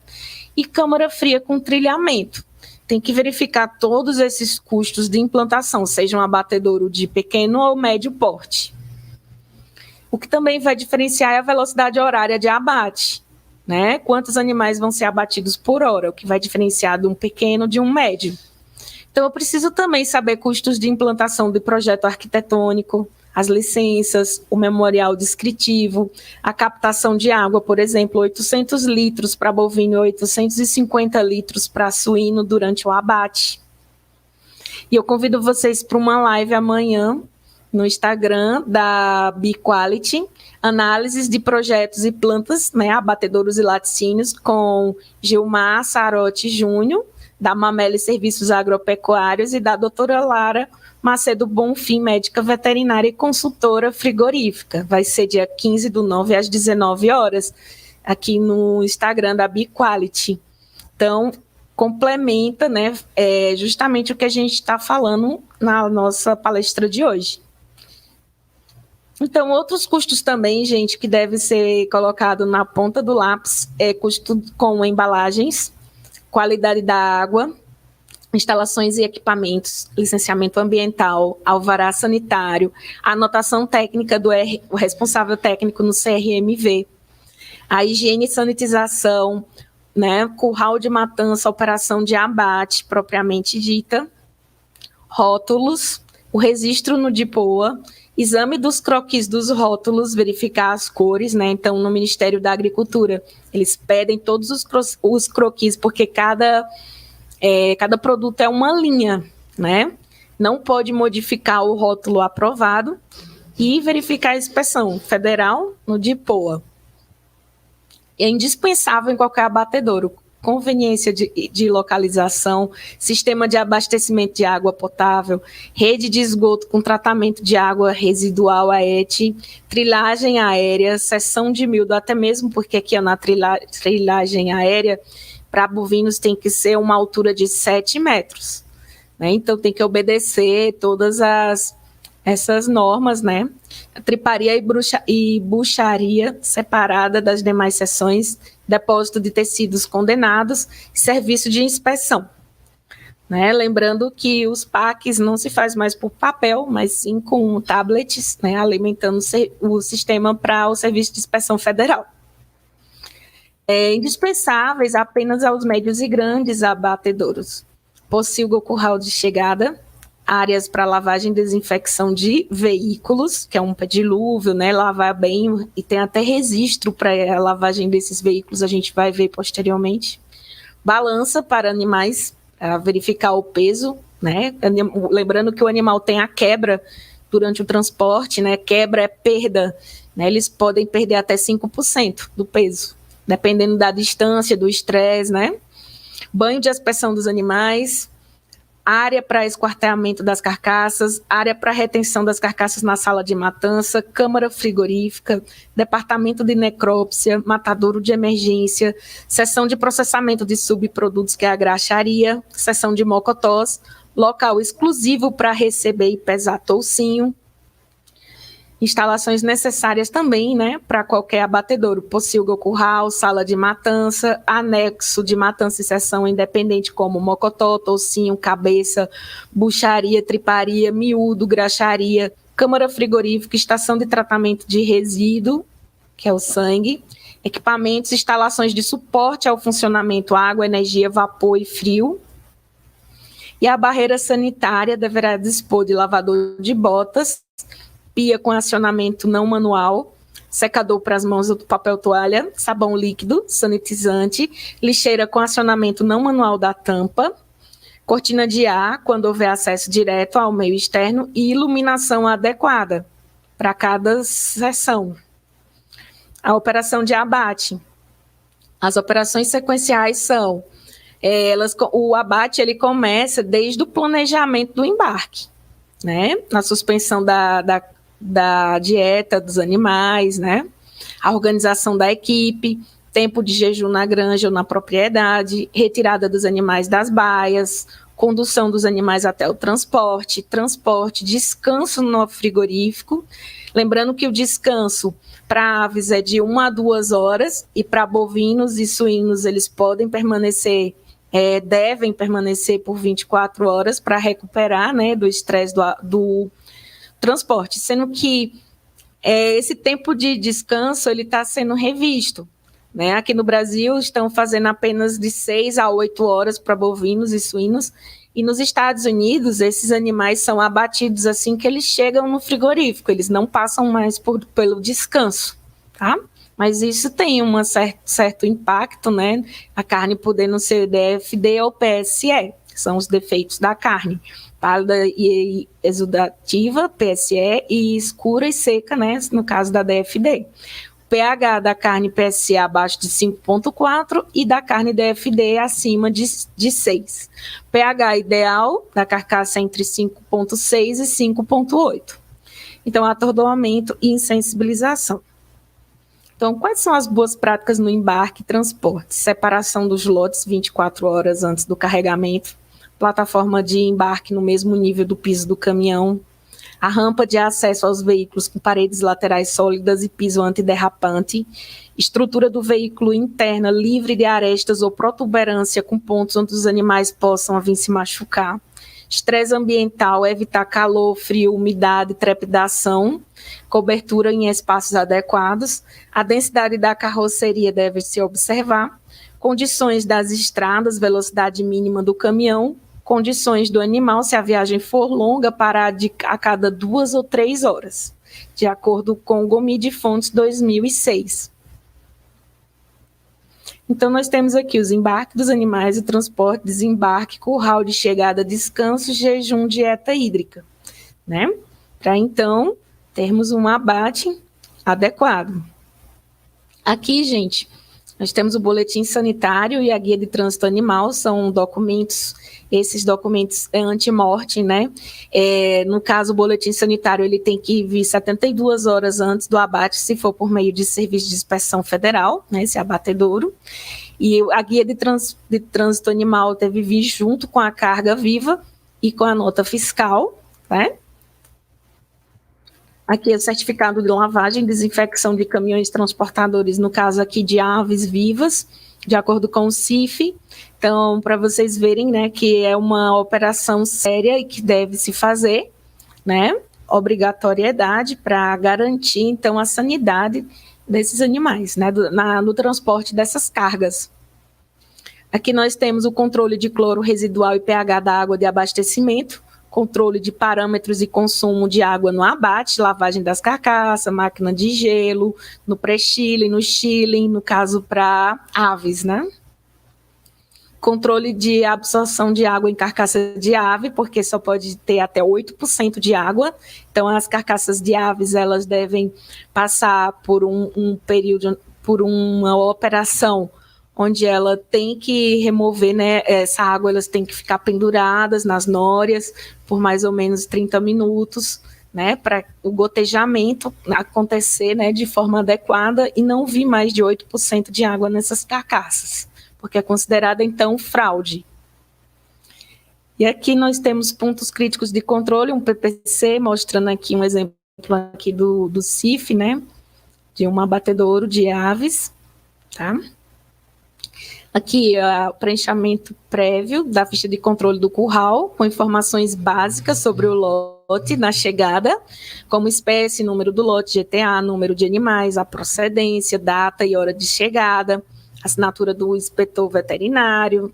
e câmara fria com trilhamento. Tem que verificar todos esses custos de implantação, seja um abatedouro de pequeno ou médio porte. O que também vai diferenciar é a velocidade horária de abate, né? Quantos animais vão ser abatidos por hora, o que vai diferenciar de um pequeno de um médio. Então, eu preciso também saber custos de implantação de projeto arquitetônico, as licenças, o memorial descritivo, a captação de água, por exemplo, 800 litros para bovino e 850 litros para suíno durante o abate. E eu convido vocês para uma live amanhã no Instagram da Biquality, análises de projetos e plantas, né, abatedouros e laticínios, com Gilmar Sarotti Júnior, da Mameli Serviços Agropecuários, e da doutora Lara Macedo Bonfim, médica veterinária e consultora frigorífica. Vai ser dia 15/9 às 19 horas, aqui no Instagram da Biquality. Então, complementa, né, justamente o que a gente está falando na nossa palestra de hoje. Então, outros custos também, gente, que deve ser colocado na ponta do lápis, custo com embalagens, qualidade da água, instalações e equipamentos, licenciamento ambiental, alvará sanitário, anotação técnica do o responsável técnico no CRMV, a higiene e sanitização, né, curral de matança, operação de abate propriamente dita, rótulos, o registro no DIPOA, exame dos croquis dos rótulos, verificar as cores, né? Então, no Ministério da Agricultura, eles pedem todos os croquis, porque cada produto é uma linha, né? Não pode modificar o rótulo aprovado e verificar a inspeção federal no DIPOA. É indispensável em qualquer abatedouro, conveniência de localização, sistema de abastecimento de água potável, rede de esgoto com tratamento de água residual AET, trilagem aérea, seção de mildo, até mesmo porque aqui na trilagem aérea, para bovinos tem que ser uma altura de 7 metros, né? Então tem que obedecer todas essas normas, né? A triparia e bucharia separada das demais seções, depósito de tecidos condenados, serviço de inspeção, né? Lembrando que os PACs não se faz mais por papel, mas sim com tablets, né? Alimentando o sistema para o Serviço de Inspeção Federal. Indispensáveis apenas aos médios e grandes abatedouros. Pocilga ou curral de chegada, áreas para lavagem e desinfecção de veículos, que é um pedilúvio, né, lavar bem, e tem até registro para a lavagem desses veículos, a gente vai ver posteriormente. Balança para animais, para verificar o peso, né, lembrando que o animal tem a quebra durante o transporte, né, quebra é perda, né, eles podem perder até 5% do peso, dependendo da distância, do estresse, né. Banho de aspersão dos animais, área para esquarteamento das carcaças, área para retenção das carcaças na sala de matança, câmara frigorífica, departamento de necrópsia, matadouro de emergência, seção de processamento de subprodutos, que é a graxaria, seção de mocotós, local exclusivo para receber e pesar toucinho, instalações necessárias também, né, para qualquer abatedouro, pocilga, curral, sala de matança, anexo de matança e seção independente, como mocotó, toucinho, cabeça, bucharia, triparia, miúdo, graxaria, câmara frigorífica, estação de tratamento de resíduo, que é o sangue, equipamentos, instalações de suporte ao funcionamento, água, energia, vapor e frio. E a barreira sanitária deverá dispor de lavador de botas, pia com acionamento não manual, secador para as mãos do papel toalha, sabão líquido, sanitizante, lixeira com acionamento não manual da tampa, cortina de ar, quando houver acesso direto ao meio externo, e iluminação adequada para cada seção. A operação de abate. As operações sequenciais são, o abate ele começa desde o planejamento do embarque, né? Na suspensão da dieta dos animais, né? A organização da equipe, tempo de jejum na granja ou na propriedade, retirada dos animais das baias, condução dos animais até o transporte, descanso no frigorífico. Lembrando que o descanso para aves é de 1 a 2 horas e para bovinos e suínos eles podem permanecer, devem permanecer por 24 horas para recuperar, né, do estresse do transporte, sendo que esse tempo de descanso ele está sendo revisto, né? Aqui no Brasil estão fazendo apenas de 6 a 8 horas para bovinos e suínos, e nos Estados Unidos esses animais são abatidos assim que eles chegam no frigorífico, eles não passam mais pelo descanso, tá? Mas isso tem um certo impacto, né? A carne podendo ser DFD ou PSE, são os defeitos da carne. Pálida e exudativa, PSE, e escura e seca, né, no caso da DFD. O pH da carne PSE abaixo de 5,4 e da carne DFD acima de 6. pH ideal da carcaça entre 5,6 e 5,8. Então, atordoamento e insensibilização. Então, quais são as boas práticas no embarque e transporte? Separação dos lotes 24 horas antes do carregamento, plataforma de embarque no mesmo nível do piso do caminhão, a rampa de acesso aos veículos com paredes laterais sólidas e piso antiderrapante, estrutura do veículo interna livre de arestas ou protuberância com pontos onde os animais possam vir se machucar, estresse ambiental, evitar calor, frio, umidade, trepidação, cobertura em espaços adequados, a densidade da carroceria deve se observar, condições das estradas, velocidade mínima do caminhão, condições do animal, se a viagem for longa, parar a cada 2 ou 3 horas, de acordo com o GOMID Fontes 2006. Então, nós temos aqui os embarques dos animais, o transporte, desembarque, curral de chegada, descanso, jejum, dieta hídrica, né? Para, então, termos um abate adequado. Aqui, gente, nós temos o boletim sanitário e a guia de trânsito animal, são documentos, esses documentos é anti-morte, né? No caso, o boletim sanitário ele tem que vir 72 horas antes do abate, se for por meio de serviço de inspeção federal, né, esse abatedouro. E a guia de trânsito animal deve vir junto com a carga viva e com a nota fiscal, né? Aqui é o certificado de lavagem e desinfecção de caminhões transportadores, no caso aqui de aves vivas, de acordo com o CIF. Então, para vocês verem, né, que é uma operação séria e que deve se fazer, né, obrigatoriedade para garantir, então, a sanidade desses animais, né, no transporte dessas cargas. Aqui nós temos o controle de cloro residual e pH da água de abastecimento, controle de parâmetros e consumo de água no abate, lavagem das carcaças, máquina de gelo, no pré-chilling, no chilling, no caso para aves, né? Controle de absorção de água em carcaça de ave, porque só pode ter até 8% de água. Então, as carcaças de aves, elas devem passar por um período, por uma operação onde ela tem que remover, né, essa água, elas têm que ficar penduradas nas nórias por mais ou menos 30 minutos, né, para o gotejamento acontecer, né, de forma adequada e não vir mais de 8% de água nessas carcaças, porque é considerada, então, fraude. E aqui nós temos pontos críticos de controle, um PPC, mostrando aqui um exemplo aqui do CIF, né, de um abatedouro de aves, tá? Aqui, o preenchamento prévio da ficha de controle do curral, com informações básicas sobre o lote na chegada, como espécie, número do lote, GTA, número de animais, a procedência, data e hora de chegada, assinatura do inspetor veterinário,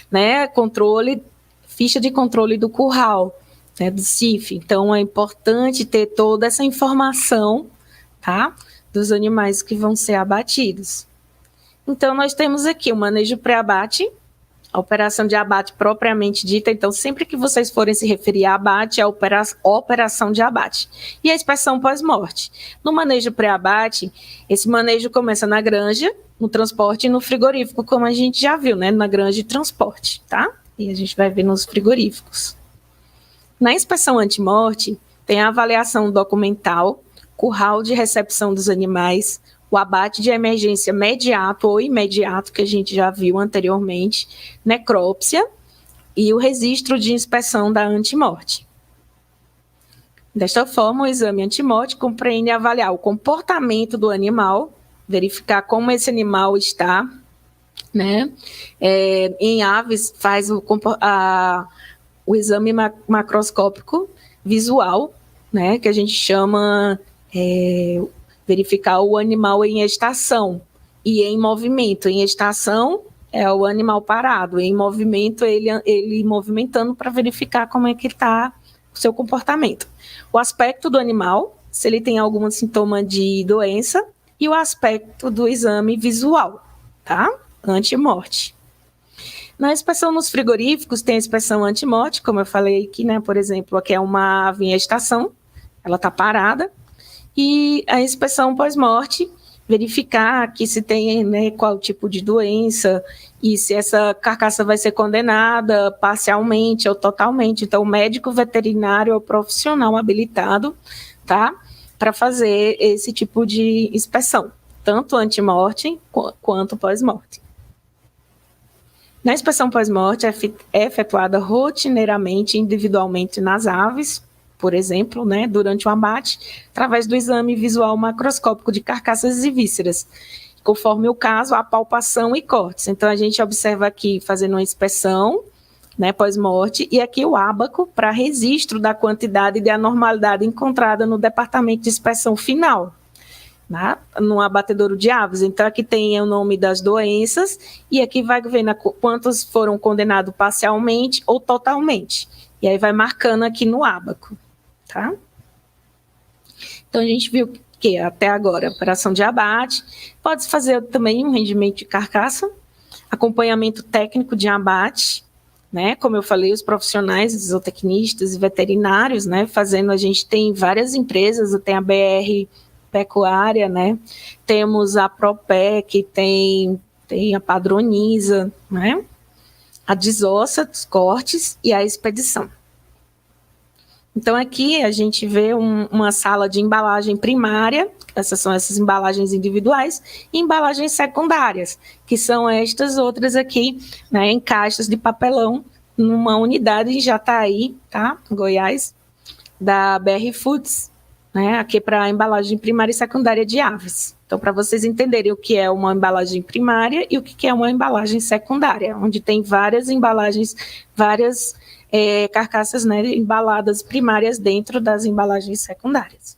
né, controle, ficha de controle do curral, né, do CIF. Então, é importante ter toda essa informação, tá, dos animais que vão ser abatidos. Então, nós temos aqui o manejo pré-abate, a operação de abate propriamente dita. Então, sempre que vocês forem se referir a abate, é a operação de abate. E a inspeção pós-morte. No manejo pré-abate, esse manejo começa na granja, no transporte e no frigorífico, como a gente já viu, né? Na granja e transporte, tá? E a gente vai ver nos frigoríficos. Na inspeção antimorte, tem a avaliação documental, curral de recepção dos animais, o abate de emergência imediato ou imediato, que a gente já viu anteriormente, necrópsia e o registro de inspeção da antimorte. Desta forma, o exame antimorte compreende avaliar o comportamento do animal, verificar como esse animal está, né? Em aves, faz o exame macroscópico visual, né? Que a gente chama... verificar o animal em estação e em movimento. Em estação é o animal parado, em movimento ele movimentando para verificar como é que está o seu comportamento. O aspecto do animal, se ele tem algum sintoma de doença, e o aspecto do exame visual, tá? Antimorte. Na inspeção nos frigoríficos tem a inspeção antimorte, como eu falei aqui, né? Por exemplo, aqui é uma ave em estação, ela está parada, e a inspeção pós-morte, verificar que se tem, né, qual tipo de doença e se essa carcaça vai ser condenada parcialmente ou totalmente. Então, o médico veterinário é o profissional habilitado, tá, para fazer esse tipo de inspeção, tanto antimorte quanto pós-morte. Na inspeção pós-morte é efetuada rotineiramente, individualmente nas aves, por exemplo, né, durante o abate, através do exame visual macroscópico de carcaças e vísceras, conforme o caso, a palpação e cortes. Então, a gente observa aqui fazendo uma inspeção, né, pós-morte, e aqui o ábaco para registro da quantidade de anormalidade encontrada no departamento de inspeção final, né, no abatedouro de aves. Então, aqui tem o nome das doenças, e aqui vai vendo quantos foram condenados parcialmente ou totalmente. E aí vai marcando aqui no ábaco. Tá? Então, a gente viu que até agora, operação de abate, pode-se fazer também um rendimento de carcaça, acompanhamento técnico de abate, né? Como eu falei, os profissionais, os zootecnistas e veterinários, né? Fazendo, a gente tem várias empresas, tem a BR Pecuária, né? Temos a Propec, tem a Padroniza, né? A desossa dos cortes e a expedição. Então, aqui a gente vê uma sala de embalagem primária, essas são essas embalagens individuais, e embalagens secundárias, que são estas outras aqui, né, em caixas de papelão, numa unidade em Jataí, tá, Goiás, da BR Foods, né, aqui para embalagem primária e secundária de aves. Então, para vocês entenderem o que é uma embalagem primária e o que é uma embalagem secundária, onde tem várias embalagens, várias carcaças, né, embaladas primárias dentro das embalagens secundárias.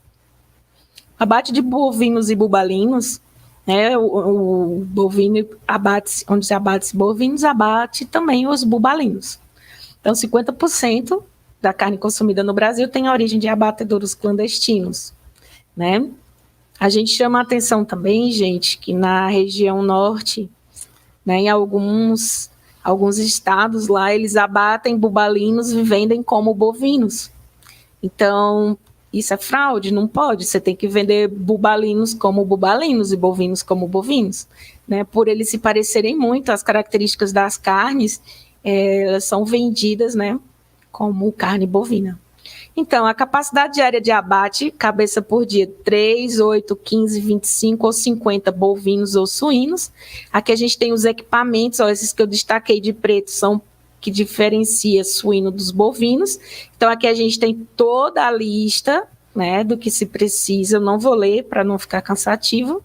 Abate de bovinos e bubalinos, né, o bovino abate, onde se abate bovinos, abate também os bubalinos. Então, 50% da carne consumida no Brasil tem origem de abatedouros clandestinos, né? A gente chama a atenção também, gente, que na região norte, né, em alguns estados lá, eles abatem bubalinos e vendem como bovinos. Então, isso é fraude? Não pode. Você tem que vender bubalinos como bubalinos e bovinos como bovinos, né? Por eles se parecerem muito, as características das carnes, elas são vendidas, né, como carne bovina. Então, a capacidade diária de abate, cabeça por dia, 3, 8, 15, 25 ou 50 bovinos ou suínos. Aqui a gente tem os equipamentos, ó, esses que eu destaquei de preto são que diferencia suíno dos bovinos. Então, aqui a gente tem toda a lista, né, do que se precisa. Eu não vou ler para não ficar cansativo.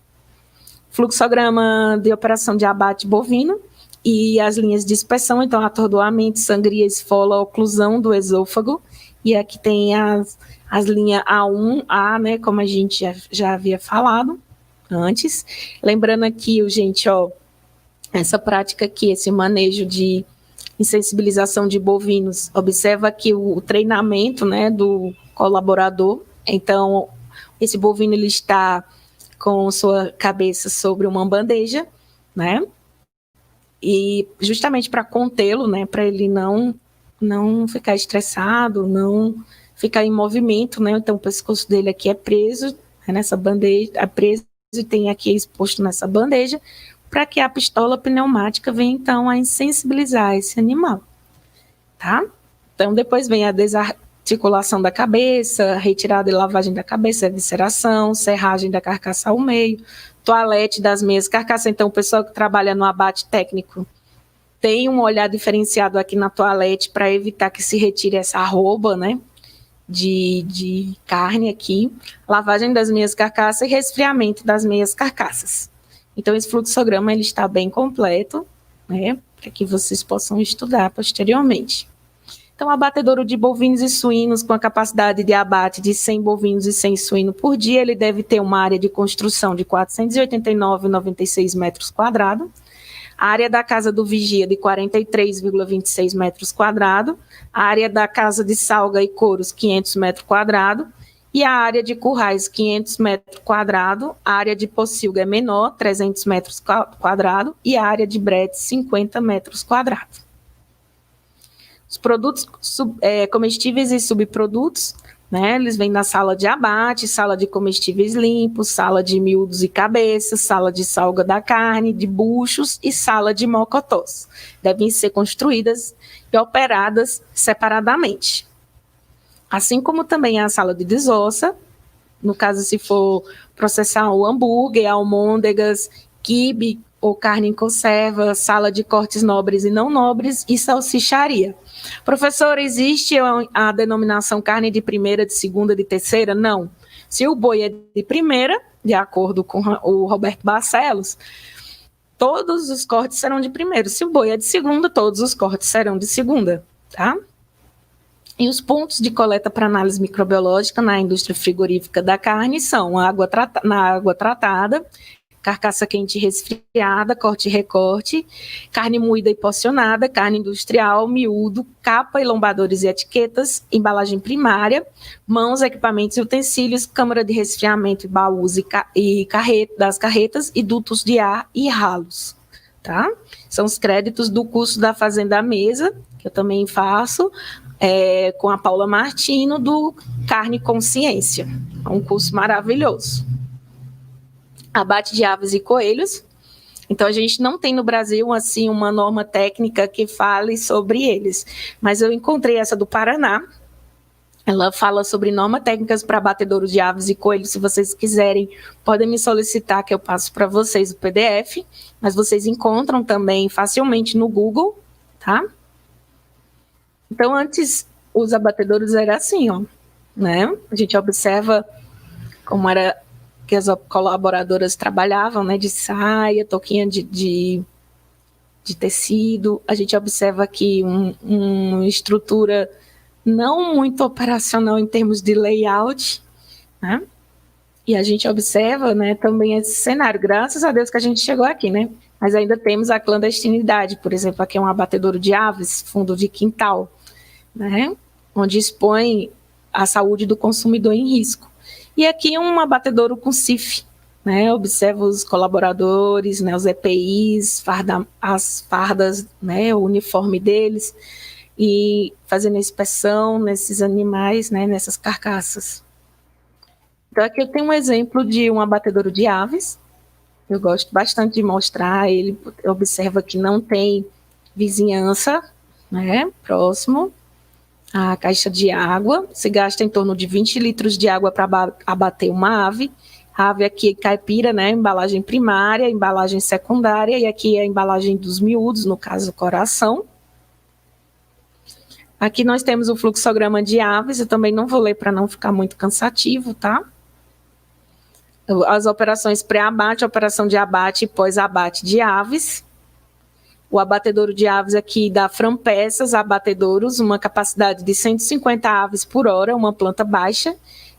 Fluxograma de operação de abate bovino e as linhas de inspeção, então atordoamento, sangria, esfola, oclusão do esôfago. E aqui tem as linhas A1, A, né, como a gente já havia falado antes. Lembrando aqui, gente, ó, essa prática aqui, esse manejo de insensibilização de bovinos, observa aqui o treinamento, né, do colaborador. Então, esse bovino ele está com sua cabeça sobre uma bandeja, né, e justamente para contê-lo, né, para ele não ficar estressado, não ficar em movimento, né? Então o pescoço dele aqui é preso, né, nessa bandeja, é preso e tem aqui exposto nessa bandeja, para que a pistola pneumática venha então a insensibilizar esse animal, tá? Então depois vem a desarticulação da cabeça, retirada e lavagem da cabeça, evisceração, serragem da carcaça ao meio, toalete das meias carcaças. Então o pessoal que trabalha no abate técnico tem um olhar diferenciado aqui na toalete para evitar que se retire essa arroba, né, de carne aqui, lavagem das meias carcaças e resfriamento das meias carcaças. Então, esse fluxograma ele está bem completo, né, para que vocês possam estudar posteriormente. Então, abatedouro de bovinos e suínos com a capacidade de abate de 100 bovinos e 100 suínos por dia, ele deve ter uma área de construção de 489,96 metros quadrados, a área da casa do vigia de 43,26 metros quadrados, a área da casa de salga e couros 500 metros quadrados e a área de currais 500 metros quadrados, a área de pocilga é menor, 300 metros quadrados e a área de brete 50 metros quadrados. Os produtos comestíveis e subprodutos, né, eles vêm na sala de abate, sala de comestíveis limpos, sala de miúdos e cabeças, sala de salga da carne, de buchos e sala de mocotós. Devem ser construídas e operadas separadamente. Assim como também a sala de desossa, no caso se for processar o hambúrguer, almôndegas, quibe ou carne em conserva, sala de cortes nobres e não nobres e salsicharia. Professor, existe a denominação carne de primeira, de segunda, de terceira? Não. Se o boi é de primeira, de acordo com o Roberto Barcelos, todos os cortes serão de primeira. Se o boi é de segunda, todos os cortes serão de segunda, tá? E os pontos de coleta para análise microbiológica na indústria frigorífica da carne são na água tratada, carcaça quente e resfriada, corte e recorte, carne moída e porcionada, carne industrial, miúdo, capa e lombadores e etiquetas, embalagem primária, mãos, equipamentos e utensílios, câmara de resfriamento e baús das carretas e dutos de ar e ralos, tá? São os créditos do curso da Fazenda à Mesa, que eu também faço, com a Paula Martino, do Carne Consciência. É um curso maravilhoso. Abate de aves e coelhos. Então, a gente não tem no Brasil, assim, uma norma técnica que fale sobre eles. Mas eu encontrei essa do Paraná. Ela fala sobre normas técnicas para abatedouro de aves e coelhos. Se vocês quiserem, podem me solicitar que eu passo para vocês o PDF. Mas vocês encontram também facilmente no Google, tá? Então, antes, os abatedouros eram assim, ó, né? A gente observa como era que as colaboradoras trabalhavam, né, de saia, touquinha de tecido. A gente observa aqui uma estrutura não muito operacional em termos de layout, né? E a gente observa, né, também esse cenário. Graças a Deus que a gente chegou aqui, né? Mas ainda temos a clandestinidade. Por exemplo, aqui é um abatedouro de aves, fundo de quintal. né, onde expõe a saúde do consumidor em risco. E aqui um abatedouro com CIF, né, observa os colaboradores, né, os EPIs, as fardas, né, o uniforme deles, e fazendo a inspeção nesses animais, né, nessas carcaças. Então aqui eu tenho um exemplo de um abatedouro de aves. Eu gosto bastante de mostrar, ele observa que não tem vizinhança, né, próximo à caixa de água. Se gasta em torno de 20 litros de água para abater uma ave. A ave aqui é caipira, né, embalagem primária, embalagem secundária, e aqui é a embalagem dos miúdos, no caso, coração. Aqui nós temos o fluxograma de aves, eu também não vou ler para não ficar muito cansativo, tá? As operações pré-abate, operação de abate e pós-abate de aves. O abatedouro de aves aqui da Frampeças Abatedouros, uma capacidade de 150 aves por hora, uma planta baixa,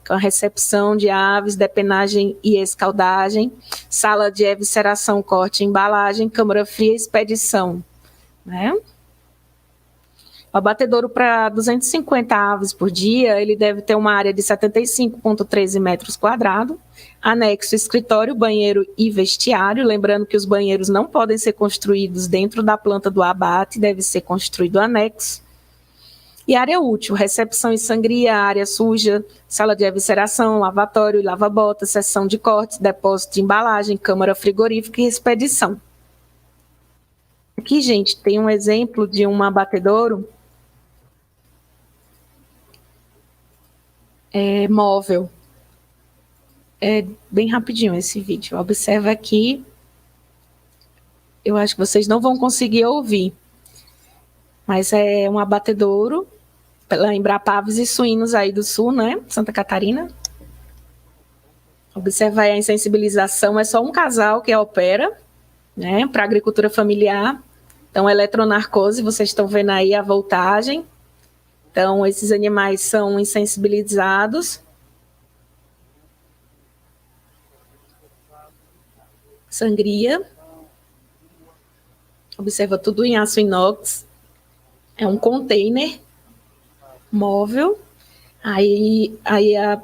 com a recepção de aves, depenagem e escaldagem, sala de evisceração, corte e embalagem, câmara fria e expedição, né? O abatedouro para 250 aves por dia, ele deve ter uma área de 75,13 metros quadrados, anexo escritório, banheiro e vestiário, lembrando que os banheiros não podem ser construídos dentro da planta do abate, deve ser construído anexo. E área útil, recepção e sangria, área suja, sala de evisceração, lavatório e lava-botas, seção de cortes, depósito de embalagem, câmara frigorífica e expedição. Aqui, gente, tem um exemplo de um abatedouro móvel. É bem rapidinho esse vídeo. Observa aqui. Eu acho que vocês não vão conseguir ouvir. Mas é um abatedouro pela Embrapa Aves e Suínos aí do Sul, né? Santa Catarina. Observa aí a insensibilização. É só um casal que opera, né? Para agricultura familiar. Então, eletronarcose, vocês estão vendo aí a voltagem. Então, esses animais são insensibilizados. Sangria. Observa tudo em aço inox. É um container móvel. Aí a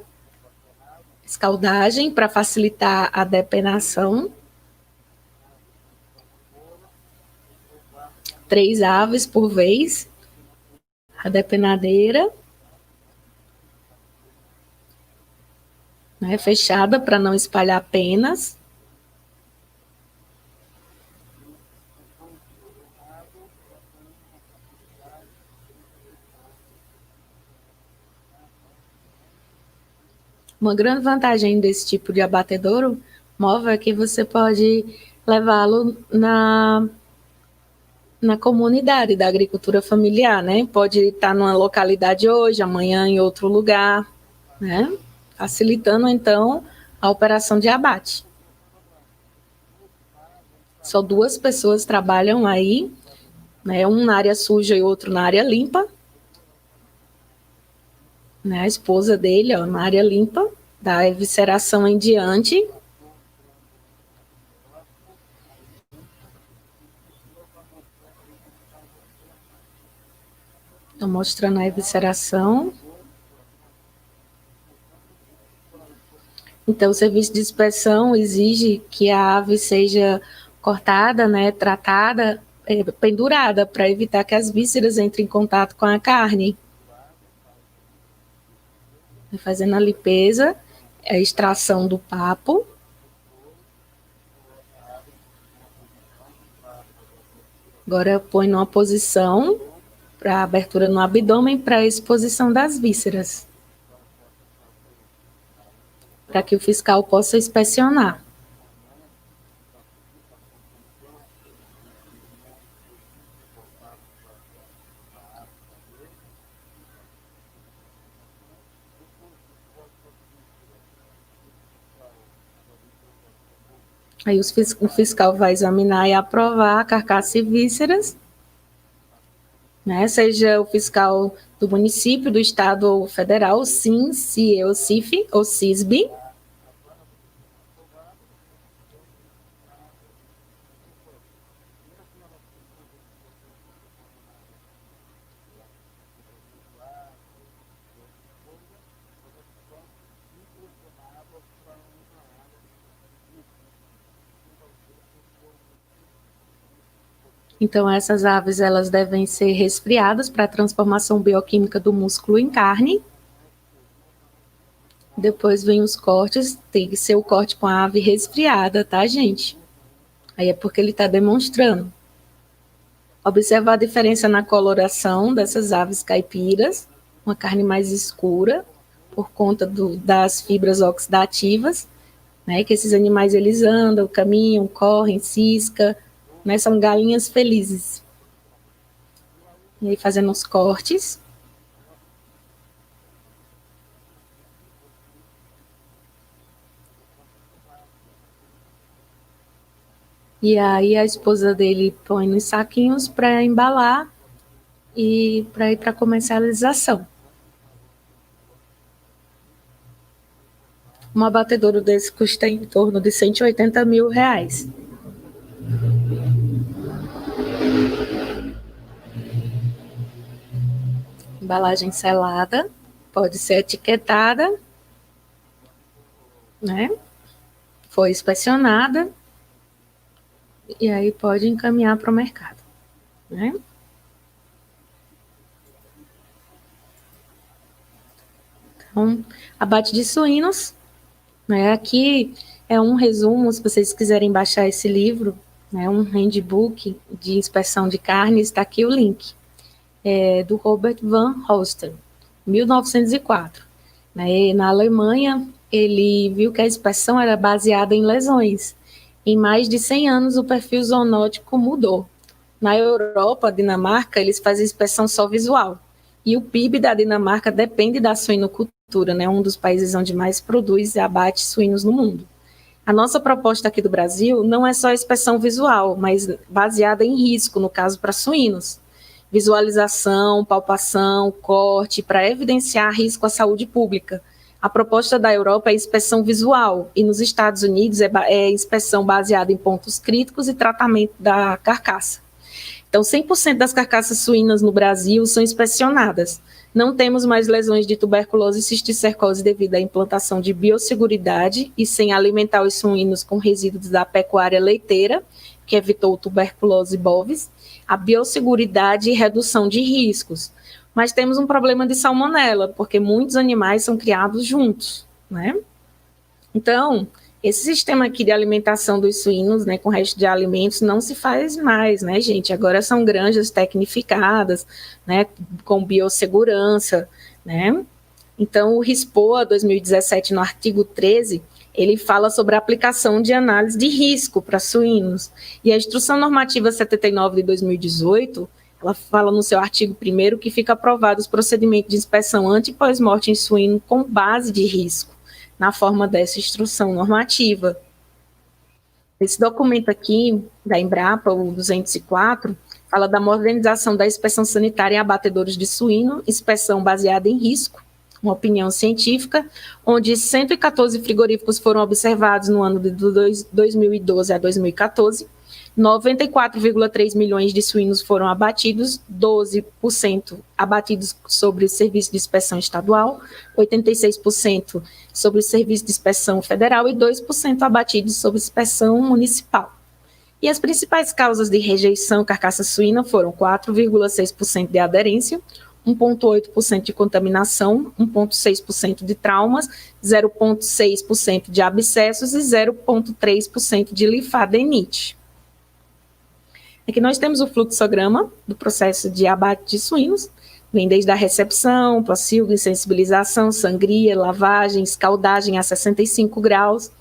escaldagem para facilitar a depenação. 3 aves por vez. A depenadeira. Né, fechada para não espalhar penas. Uma grande vantagem desse tipo de abatedouro móvel é que você pode levá-lo na comunidade da agricultura familiar, né? Pode estar numa localidade hoje, amanhã em outro lugar, né? Facilitando, então, a operação de abate. Só 2 pessoas trabalham aí, né? Um na área suja e outro na área limpa. Né? A esposa dele, ó, na área limpa, da evisceração em diante. Estou mostrando a evisceração. Então, o serviço de inspeção exige que a ave seja cortada, né, tratada, pendurada, para evitar que as vísceras entrem em contato com a carne. Fazendo a limpeza, a extração do papo. Agora põe numa posição para abertura no abdômen para a exposição das vísceras, para que o fiscal possa inspecionar. Aí o fiscal vai examinar e aprovar a carcaça e vísceras, né? Seja o fiscal do município, do estado ou federal, SIM, CIE, CIF ou CISB. Então, essas aves elas devem ser resfriadas para a transformação bioquímica do músculo em carne. Depois vem os cortes, tem que ser o corte com a ave resfriada, tá, gente? Aí é porque ele está demonstrando. Observa a diferença na coloração dessas aves caipiras, uma carne mais escura, por conta das fibras oxidativas, né, que esses animais eles andam, caminham, correm, cisca, né, são galinhas felizes. E aí fazendo os cortes. E aí a esposa dele põe nos saquinhos para embalar e para ir para comercialização. Um abatedouro desse custa em torno de R$180 mil. Embalagem selada, pode ser etiquetada, né? Foi inspecionada e aí pode encaminhar para o mercado, né? Então, abate de suínos, né? Aqui é um resumo, se vocês quiserem baixar esse livro, né? Um handbook de inspeção de carnes, está aqui o link. É do Robert Van Holsten, 1904. Né? Na Alemanha, ele viu que a inspeção era baseada em lesões. Em mais de 100 anos, o perfil zoonótico mudou. Na Europa, Dinamarca, eles fazem inspeção só visual. E o PIB da Dinamarca depende da suinocultura, né? Um dos países onde mais produz e abate suínos no mundo. A nossa proposta aqui do Brasil não é só inspeção visual, mas baseada em risco, no caso para suínos. Visualização, palpação, corte, para evidenciar risco à saúde pública. A proposta da Europa é inspeção visual e nos Estados Unidos é inspeção baseada em pontos críticos e tratamento da carcaça. Então, 100% das carcaças suínas no Brasil são inspecionadas. Não temos mais lesões de tuberculose e cisticercose devido à implantação de biosseguridade e sem alimentar os suínos com resíduos da pecuária leiteira, que evitou tuberculose bovis, a biosseguridade e redução de riscos. Mas temos um problema de salmonela, porque muitos animais são criados juntos, né? Então, esse sistema aqui de alimentação dos suínos, né, com resto de alimentos, não se faz mais, né, gente? Agora são granjas tecnificadas, né, com biossegurança, né? Então, o RISPOA 2017, no artigo 13, ele fala sobre a aplicação de análise de risco para suínos. E a Instrução Normativa 79 de 2018, ela fala no seu artigo 1º que fica aprovado os procedimentos de inspeção anti e pós-morte em suíno com base de risco, na forma dessa instrução normativa. Esse documento aqui, da Embrapa, o 204, fala da modernização da inspeção sanitária em abatedouros de suíno, inspeção baseada em risco, uma opinião científica, onde 114 frigoríficos foram observados no ano de 2012 a 2014, 94,3 milhões de suínos foram abatidos, 12% abatidos sobre o serviço de inspeção estadual, 86% sobre o serviço de inspeção federal e 2% abatidos sobre inspeção municipal. E as principais causas de rejeição carcaça suína foram 4,6% de aderência, 1,8% de contaminação, 1,6% de traumas, 0,6% de abscessos e 0,3% de linfadenite. Aqui nós temos o fluxograma do processo de abate de suínos, vem desde a recepção, pocilga, sensibilização, sangria, lavagem, escaldagem a 65 graus,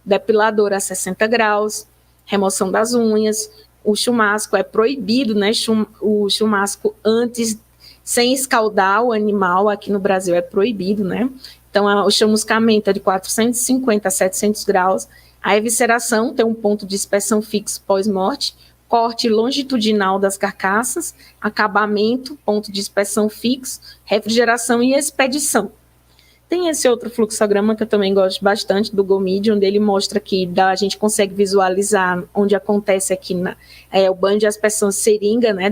depilador a 60 graus, remoção das unhas, o chumasco é proibido, né? O chumasco antes, sem escaldar o animal, aqui no Brasil é proibido, né? Então, o chamuscamento é de 450 a 700 graus, a evisceração tem um ponto de inspeção fixo pós-morte, corte longitudinal das carcaças, acabamento, ponto de inspeção fixo, refrigeração e expedição. Tem esse outro fluxograma que eu também gosto bastante, do GOMID, onde ele mostra que a gente consegue visualizar onde acontece aqui o banho de aspersão seringa, né,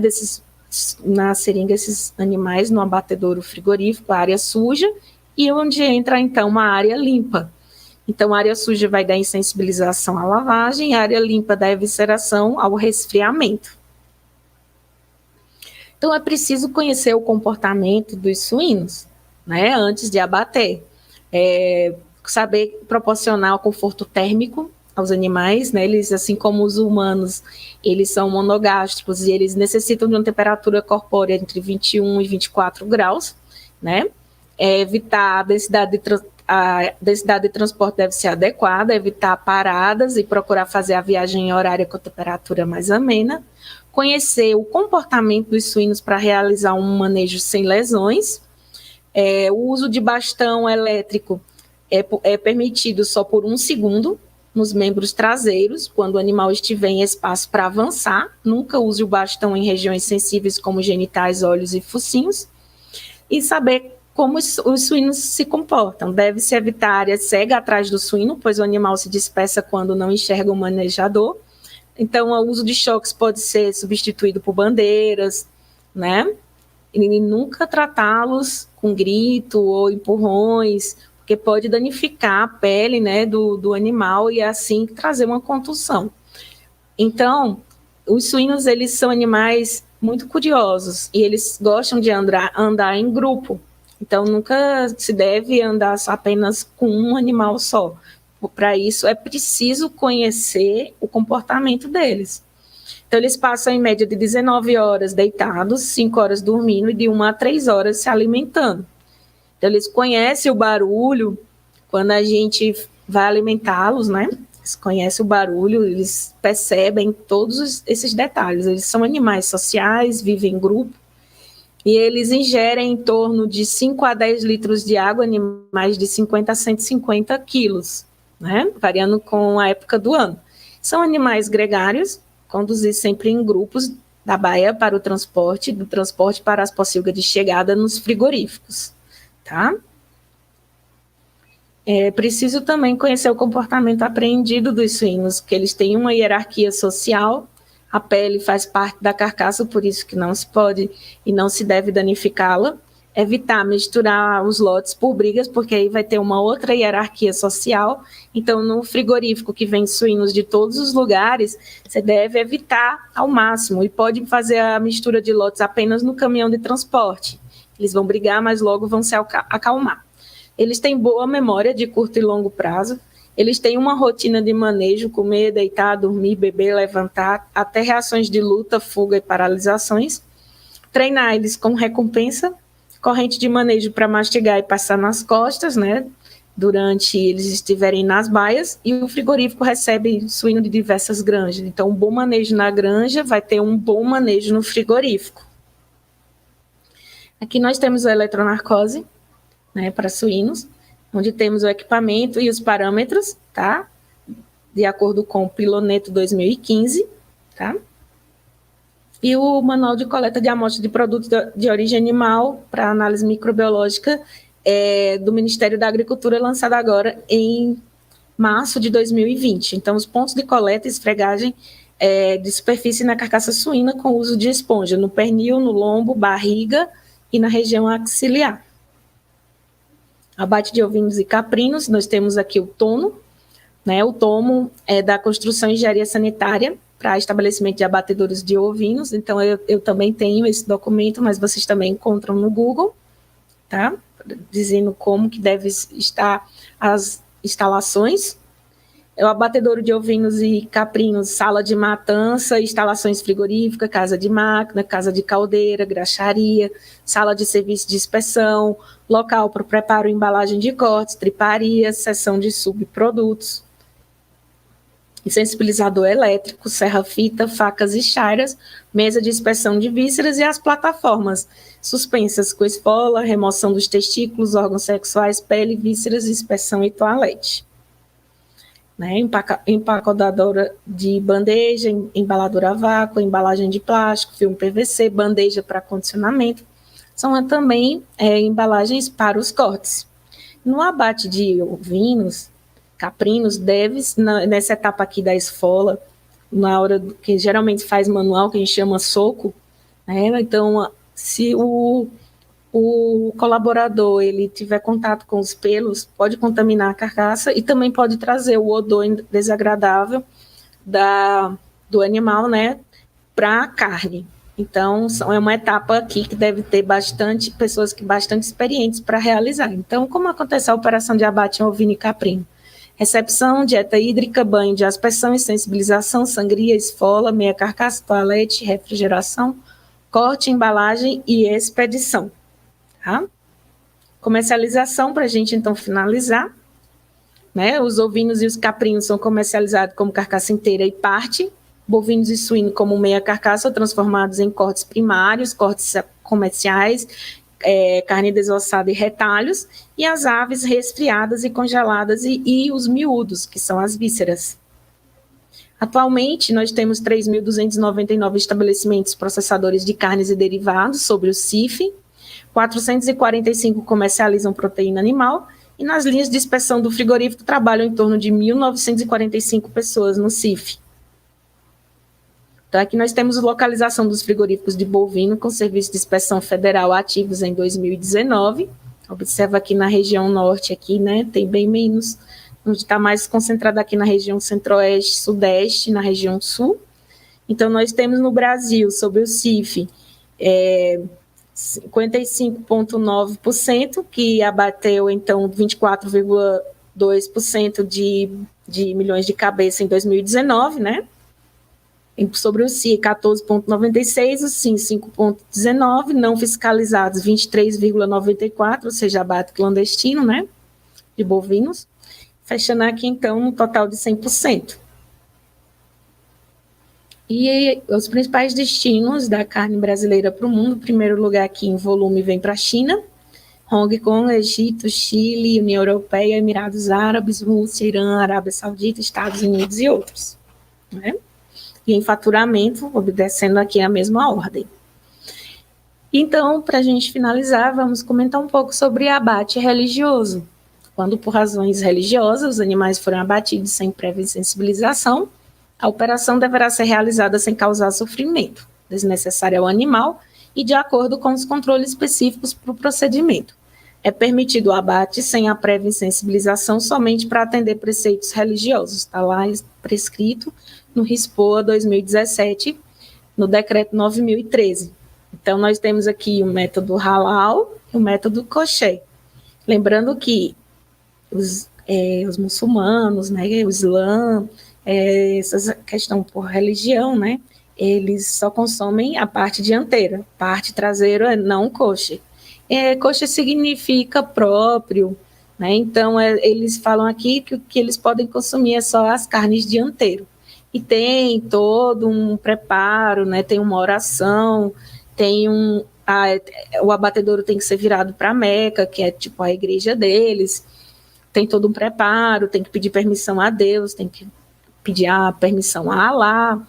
na seringa esses animais no abatedouro frigorífico, a área suja, e onde entra então uma área limpa. Então, a área suja vai dar insensibilização à lavagem, a área limpa da evisceração ao resfriamento. Então, é preciso conhecer o comportamento dos suínos, né, antes de abater. Saber proporcionar o conforto térmico aos animais, né, eles, assim como os humanos, eles são monogástricos e eles necessitam de uma temperatura corpórea entre 21 e 24 graus, né, evitar a densidade de transporte deve ser adequada, evitar paradas e procurar fazer a viagem em horário com temperatura mais amena, conhecer o comportamento dos suínos para realizar um manejo sem lesões, o uso de bastão elétrico é permitido só por 1 segundo nos membros traseiros, quando o animal estiver em espaço para avançar. Nunca use o bastão em regiões sensíveis como genitais, olhos e focinhos. E saber como os suínos se comportam. Deve-se evitar área cega atrás do suíno, pois o animal se dispersa quando não enxerga o manejador. Então, o uso de choques pode ser substituído por bandeiras, né? E nunca tratá-los com grito ou empurrões, porque pode danificar a pele, né, do animal e assim trazer uma contusão. Então, os suínos, eles são animais muito curiosos e eles gostam de andar em grupo. Então, nunca se deve andar apenas com um animal só. Para isso, é preciso conhecer o comportamento deles. Então, eles passam em média de 19 horas deitados, 5 horas dormindo e de 1 a 3 horas se alimentando. Então, eles conhecem o barulho quando a gente vai alimentá-los, né? Eles conhecem o barulho, eles percebem todos esses detalhes. Eles são animais sociais, vivem em grupo, e eles ingerem em torno de 5 a 10 litros de água, animais de 50 a 150 quilos, né? Variando com a época do ano. São animais gregários, conduzidos sempre em grupos da baia para o transporte, do transporte para as pocilgas de chegada nos frigoríficos, tá? É preciso também conhecer o comportamento apreendido dos suínos, que eles têm uma hierarquia social, a pele faz parte da carcaça, por isso que não se pode e não se deve danificá-la. Evitar misturar os lotes por brigas, porque aí vai ter uma outra hierarquia social. Então, no frigorífico que vem suínos de todos os lugares, você deve evitar ao máximo e pode fazer a mistura de lotes apenas no caminhão de transporte. Eles vão brigar, mas logo vão se acalmar. Eles têm boa memória de curto e longo prazo, eles têm uma rotina de manejo, comer, deitar, dormir, beber, levantar, até reações de luta, fuga e paralisações. Treinar eles com recompensa, corrente de manejo para mastigar e passar nas costas, né, durante eles estiverem nas baias, e o frigorífico recebe suíno de diversas granjas. Então, um bom manejo na granja vai ter um bom manejo no frigorífico. Aqui nós temos a eletronarcose, né, para suínos, onde temos o equipamento e os parâmetros, tá? De acordo com o Piloneto 2015, tá? E o Manual de Coleta de Amostras de Produtos de Origem Animal para Análise Microbiológica do Ministério da Agricultura, lançado agora em março de 2020. Então, os pontos de coleta e esfregagem de superfície na carcaça suína com uso de esponja no pernil, no lombo, barriga e na região axilar. Abate de ovinos e caprinos, nós temos aqui o tomo, né? O tomo é da Construção e Engenharia Sanitária para estabelecimento de abatedouros de ovinos. Então, eu também tenho esse documento, mas vocês também encontram no Google, tá? Dizendo como que deve estar as instalações. É o abatedouro de ovinos e caprinos, sala de matança, instalações frigoríficas, casa de máquina, casa de caldeira, graxaria, sala de serviço de inspeção, local para o preparo e embalagem de cortes, triparia, seção de subprodutos, sensibilizador elétrico, serra-fita, facas e chairas, mesa de inspeção de vísceras e as plataformas suspensas com espola, remoção dos testículos, órgãos sexuais, pele, vísceras, inspeção e toalete. Né, empacotadora de bandeja, embaladora a vácuo, embalagem de plástico, filme PVC, bandeja para condicionamento, são também embalagens para os cortes. No abate de ovinos, caprinos, nessa etapa aqui da esfola, na hora que geralmente faz manual, que a gente chama soco, né, então, se o colaborador ele tiver contato com os pelos, pode contaminar a carcaça e também pode trazer o odor desagradável do animal, né, para a carne. Então, é uma etapa aqui que deve ter pessoas bastante experientes para realizar. Então, como acontece a operação de abate em ovino e caprino? Recepção, dieta hídrica, banho de aspersão e sensibilização, sangria, esfola, meia carcaça, toalete, refrigeração, corte, embalagem e expedição. Tá? Comercialização, para a gente então finalizar. Né? Os ovinos e os caprinos são comercializados como carcaça inteira e parte, bovinos e suínos como meia carcaça são transformados em cortes primários, cortes comerciais, carne desossada e retalhos, e as aves resfriadas e congeladas e os miúdos, que são as vísceras. Atualmente, nós temos 3.299 estabelecimentos processadores de carnes e derivados sobre o CIF, 445 comercializam proteína animal, e nas linhas de inspeção do frigorífico trabalham em torno de 1.945 pessoas no CIF. Então, aqui nós temos a localização dos frigoríficos de bovino com serviço de inspeção federal ativos em 2019. Observa aqui na região norte, aqui, né, tem bem menos, onde está mais concentrado aqui na região centro-oeste, sudeste, na região sul. Então, nós temos no Brasil, sobre o CIF, 55,9%, que abateu, então, 24,2% de milhões de cabeça em 2019, né? Sobre o CI, 14,96%, o SIM, 5,19%, não fiscalizados, 23,94%, ou seja, abate clandestino, né, de bovinos, fechando aqui, então, no total de 100%. E os principais destinos da carne brasileira para o mundo, em primeiro lugar aqui em volume vem para a China, Hong Kong, Egito, Chile, União Europeia, Emirados Árabes, Rússia, Irã, Arábia Saudita, Estados Unidos e outros, né? E em faturamento, obedecendo aqui a mesma ordem. Então, para a gente finalizar, vamos comentar um pouco sobre abate religioso. Quando, por razões religiosas, os animais foram abatidos sem prévia sensibilização, a operação deverá ser realizada sem causar sofrimento desnecessário ao animal e de acordo com os controles específicos para o procedimento. É permitido o abate sem a prévia sensibilização somente para atender preceitos religiosos. Está lá prescrito no RISPOA 2017, no decreto 9.013. Então, nós temos aqui o método halal e o método kosher. Lembrando que os muçulmanos, né, o Islã, essa questão por religião, né, eles só consomem a parte dianteira, parte traseira é não kosher. Kosher significa próprio, né, então eles falam aqui que o que eles podem consumir é só as carnes dianteiras. E tem todo um preparo, né? Tem uma oração, o abatedouro tem que ser virado para Meca, que é tipo a igreja deles, tem todo um preparo, tem que pedir permissão a Deus, tem que pedir a permissão a Alá,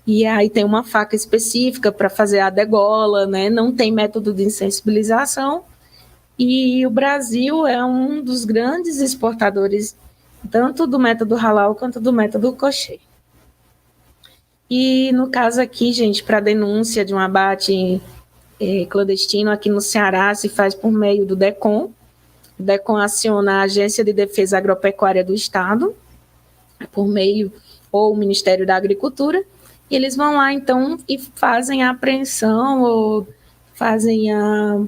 e aí tem uma faca específica para fazer a degola, né? Não tem método de insensibilização, e o Brasil é um dos grandes exportadores tanto do método halal quanto do método kosher. E no caso aqui, gente, para denúncia de um abate clandestino aqui no Ceará, se faz por meio do DECOM. O DECOM aciona a Agência de Defesa Agropecuária do Estado, por meio, ou o Ministério da Agricultura, e eles vão lá, então, e fazem a apreensão, ou fazem a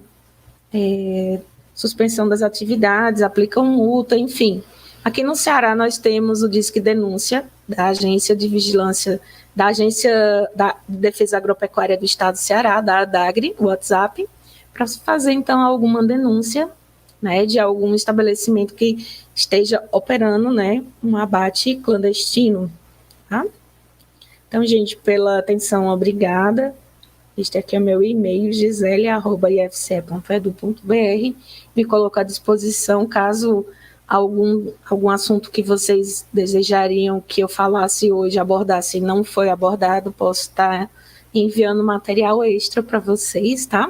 suspensão das atividades, aplicam multa, enfim. Aqui no Ceará nós temos o Disque Denúncia, da Agência de Vigilância, da Agência de Defesa Agropecuária do Estado do Ceará, da ADAGRE, o WhatsApp, para fazer, então, alguma denúncia, né, de algum estabelecimento que esteja operando, né, um abate clandestino. Tá? Então, gente, pela atenção, obrigada. Este aqui é o meu e-mail, gisele@ifce.edu.br. Me coloco à disposição caso algum assunto que vocês desejariam que eu falasse hoje, abordasse e não foi abordado, posso estar enviando material extra para vocês, tá?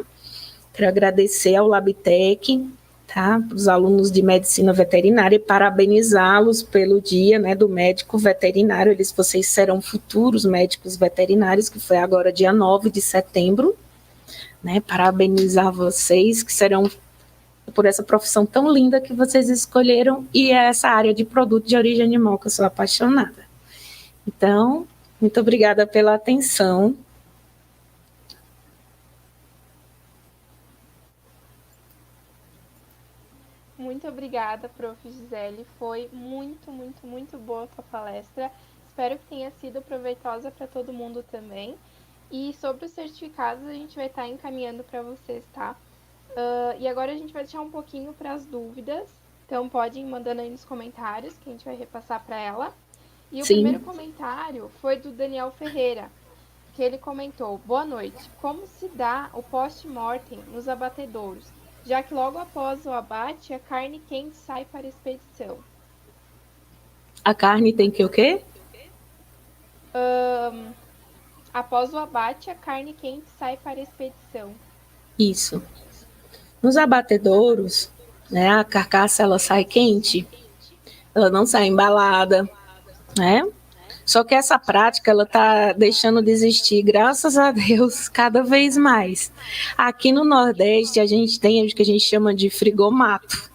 Quero agradecer ao Labtec, tá? Para os alunos de medicina veterinária e parabenizá-los pelo dia, né, do médico veterinário. Vocês serão futuros médicos veterinários, que foi agora dia 9 de setembro, né? Parabenizar vocês, que serão por essa profissão tão linda que vocês escolheram e é essa área de produto de origem animal que eu sou apaixonada. Então, muito obrigada pela atenção. muito obrigada, Prof. Gisele. Foi muito, muito, muito boa a tua palestra. Espero que tenha sido proveitosa para todo mundo também. E sobre os certificados, a gente vai estar encaminhando para vocês, tá? E agora a gente vai deixar um pouquinho para as dúvidas. Então, podem ir mandando aí nos comentários, que a gente vai repassar para ela. E o primeiro comentário foi do Daniel Ferreira, que ele comentou: boa noite, como se dá o post-mortem nos abatedouros, já que logo após o abate a carne quente sai para a expedição? A carne tem que o quê? Após o abate, a carne quente sai para a expedição. Isso. Nos abatedouros, né, a carcaça ela sai quente, ela não sai embalada, né? Só que essa prática ela está deixando de existir, graças a Deus, cada vez mais. Aqui no Nordeste a gente tem o que a gente chama de frigomato.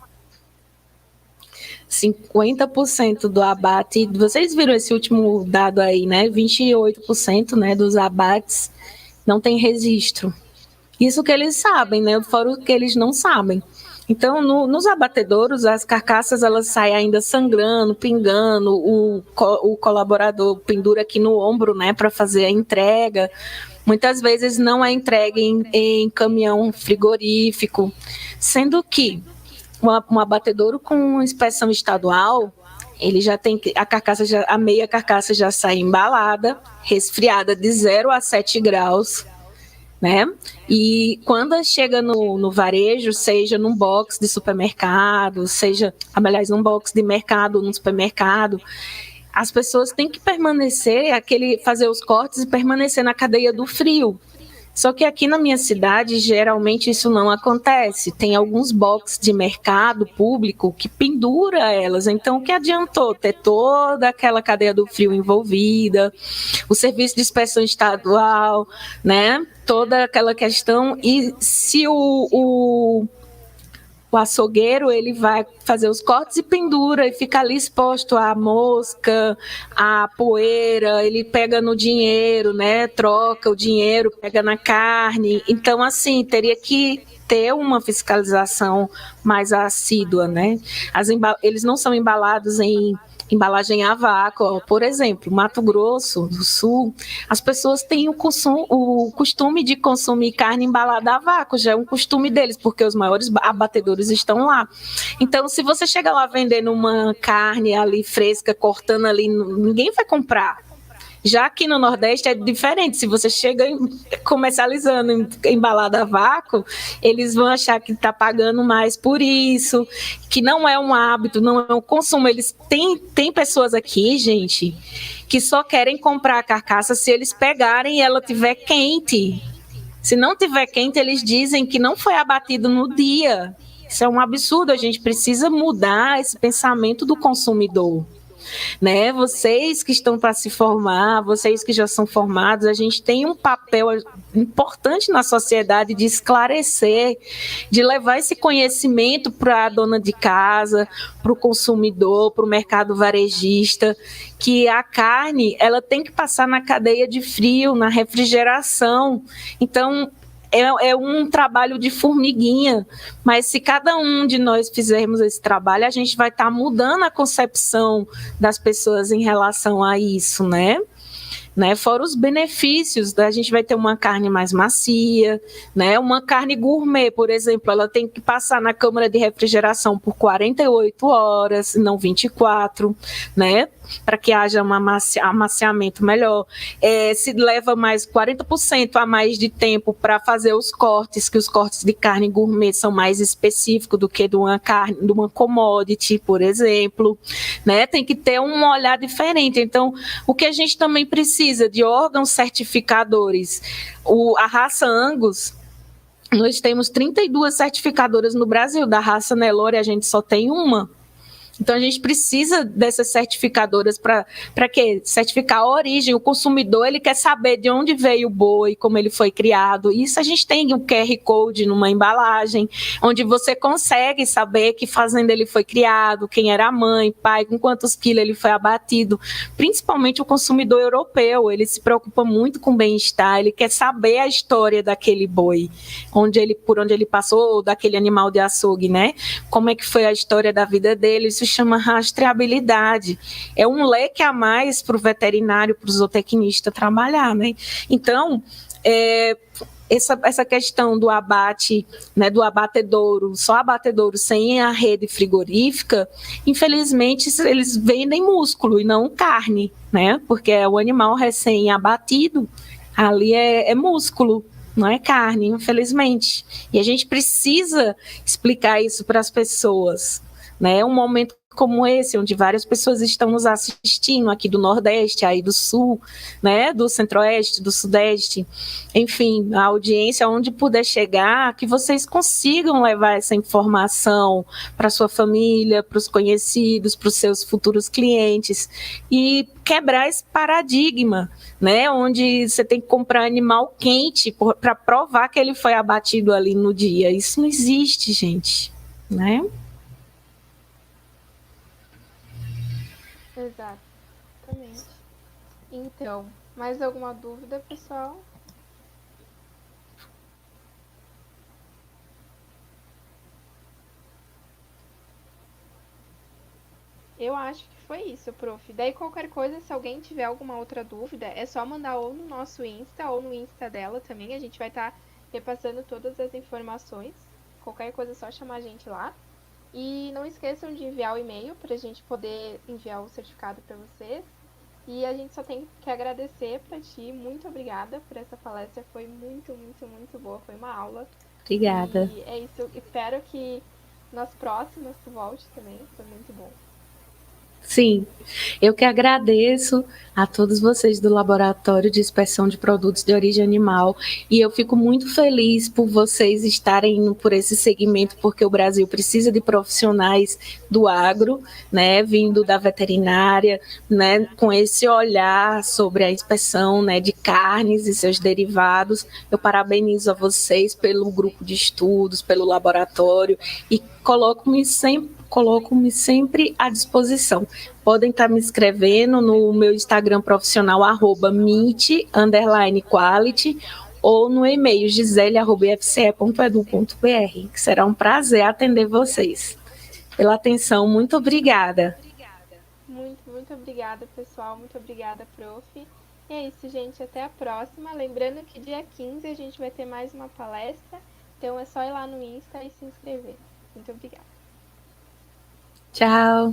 50% do abate, vocês viram esse último dado aí, né? 28%, né, dos abates não tem registro. Isso que eles sabem, né? Fora o que eles não sabem. Então, nos abatedouros, as carcaças elas saem ainda sangrando, pingando, o colaborador pendura aqui no ombro, né, para fazer a entrega. Muitas vezes não é entregue em caminhão frigorífico, sendo que um abatedouro com inspeção estadual, ele já tem a meia carcaça já sai embalada, resfriada de 0 a 7 graus, né? E quando chega no varejo, seja num box de supermercado, seja, aliás, num box de mercado, num supermercado, as pessoas têm que permanecer, fazer os cortes e permanecer na cadeia do frio. Só que aqui na minha cidade, geralmente isso não acontece. Tem alguns boxes de mercado público que pendura elas. Então, o que adiantou ter toda aquela cadeia do frio envolvida, o serviço de inspeção estadual, né? Toda aquela questão. E se o açougueiro, ele vai fazer os cortes e pendura e fica ali exposto à mosca, à poeira, ele pega no dinheiro, né? Troca o dinheiro, pega na carne. Então, assim, teria que ter uma fiscalização mais assídua, né? Eles não são embalados em embalagem a vácuo. Por exemplo, Mato Grosso do Sul, as pessoas têm o costume de consumir carne embalada a vácuo, já é um costume deles, porque os maiores abatedores estão lá. Então, se você chega lá vendendo uma carne ali fresca, cortando ali, ninguém vai comprar. Já aqui no Nordeste é diferente. Se você chega comercializando embalada a vácuo, eles vão achar que está pagando mais por isso, que não é um hábito, não é um consumo. Eles têm pessoas aqui, gente, que só querem comprar a carcaça se eles pegarem e ela estiver quente. Se não estiver quente, eles dizem que não foi abatido no dia. Isso é um absurdo. A gente precisa mudar esse pensamento do consumidor. Né? Vocês que estão para se formar, vocês que já são formados, a gente tem um papel importante na sociedade de esclarecer, de levar esse conhecimento para a dona de casa, para o consumidor, para o mercado varejista, que a carne ela tem que passar na cadeia de frio, na refrigeração. Então, é um trabalho de formiguinha, mas se cada um de nós fizermos esse trabalho, a gente vai estar mudando a concepção das pessoas em relação a isso, né? Fora os benefícios, a gente vai ter uma carne mais macia, né? Uma carne gourmet, por exemplo, ela tem que passar na câmara de refrigeração por 48 horas, não 24, né? Para que haja um amaciamento melhor. Se leva mais 40% a mais de tempo para fazer os cortes, que os cortes de carne gourmet são mais específicos do que de uma commodity, por exemplo, né? Tem que ter um olhar diferente. Então, o que a gente também precisa de órgãos certificadores. A raça Angus, nós temos 32 certificadoras no Brasil. Da raça Nelore, a gente só tem uma. Então, a gente precisa dessas certificadoras para quê? Certificar a origem. O consumidor, ele quer saber de onde veio o boi, como ele foi criado. Isso a gente tem um QR Code numa embalagem, onde você consegue saber que fazenda ele foi criado, quem era a mãe, pai, com quantos quilos ele foi abatido. Principalmente o consumidor europeu, ele se preocupa muito com o bem-estar, ele quer saber a história daquele boi, por onde ele passou, daquele animal de açougue, né? Como é que foi a história da vida dele. Isso chama rastreabilidade. É um leque a mais para o veterinário, para o zootecnista trabalhar, né? Então, essa questão do abate, né, do abatedouro, só abatedouro sem a rede frigorífica, infelizmente eles vendem músculo e não carne, né? Porque é o animal recém-abatido, ali é músculo, não é carne, infelizmente. E a gente precisa explicar isso para as pessoas, né? Um momento como esse, onde várias pessoas estão nos assistindo aqui do Nordeste, aí do Sul, né, do Centro-Oeste, do Sudeste, enfim, a audiência onde puder chegar, que vocês consigam levar essa informação para sua família, para os conhecidos, para os seus futuros clientes e quebrar esse paradigma, né, onde você tem que comprar animal quente para provar que ele foi abatido ali no dia. Isso não existe, gente, né? Exatamente. Então, mais alguma dúvida, pessoal? Eu acho que foi isso, prof. Daí qualquer coisa, se alguém tiver alguma outra dúvida, é só mandar ou no nosso Insta ou no Insta dela também. A gente vai estar repassando todas as informações. Qualquer coisa é só chamar a gente lá. E não esqueçam de enviar o e-mail para a gente poder enviar o certificado para vocês. E a gente só tem que agradecer para ti. Muito obrigada por essa palestra. Foi muito, muito, muito boa. Foi uma aula. Obrigada. E é isso. Espero que nas próximas tu volte também. Foi muito bom. Sim, eu que agradeço a todos vocês do Laboratório de Inspeção de Produtos de Origem Animal e eu fico muito feliz por vocês estarem indo por esse segmento, porque o Brasil precisa de profissionais do agro, né, vindo da veterinária, né, com esse olhar sobre a inspeção, né, de carnes e seus derivados. Eu parabenizo a vocês pelo grupo de estudos, pelo laboratório e coloco-me sempre à disposição. Podem estar me escrevendo no meu Instagram profissional, @meet_quality, ou no e-mail gisele@ifce.edu.br, que será um prazer atender vocês. Pela atenção, muito obrigada. Muito, muito obrigada, pessoal. Muito obrigada, prof. E é isso, gente. Até a próxima. Lembrando que dia 15 a gente vai ter mais uma palestra. Então é só ir lá no Insta e se inscrever. Muito obrigada. Tchau.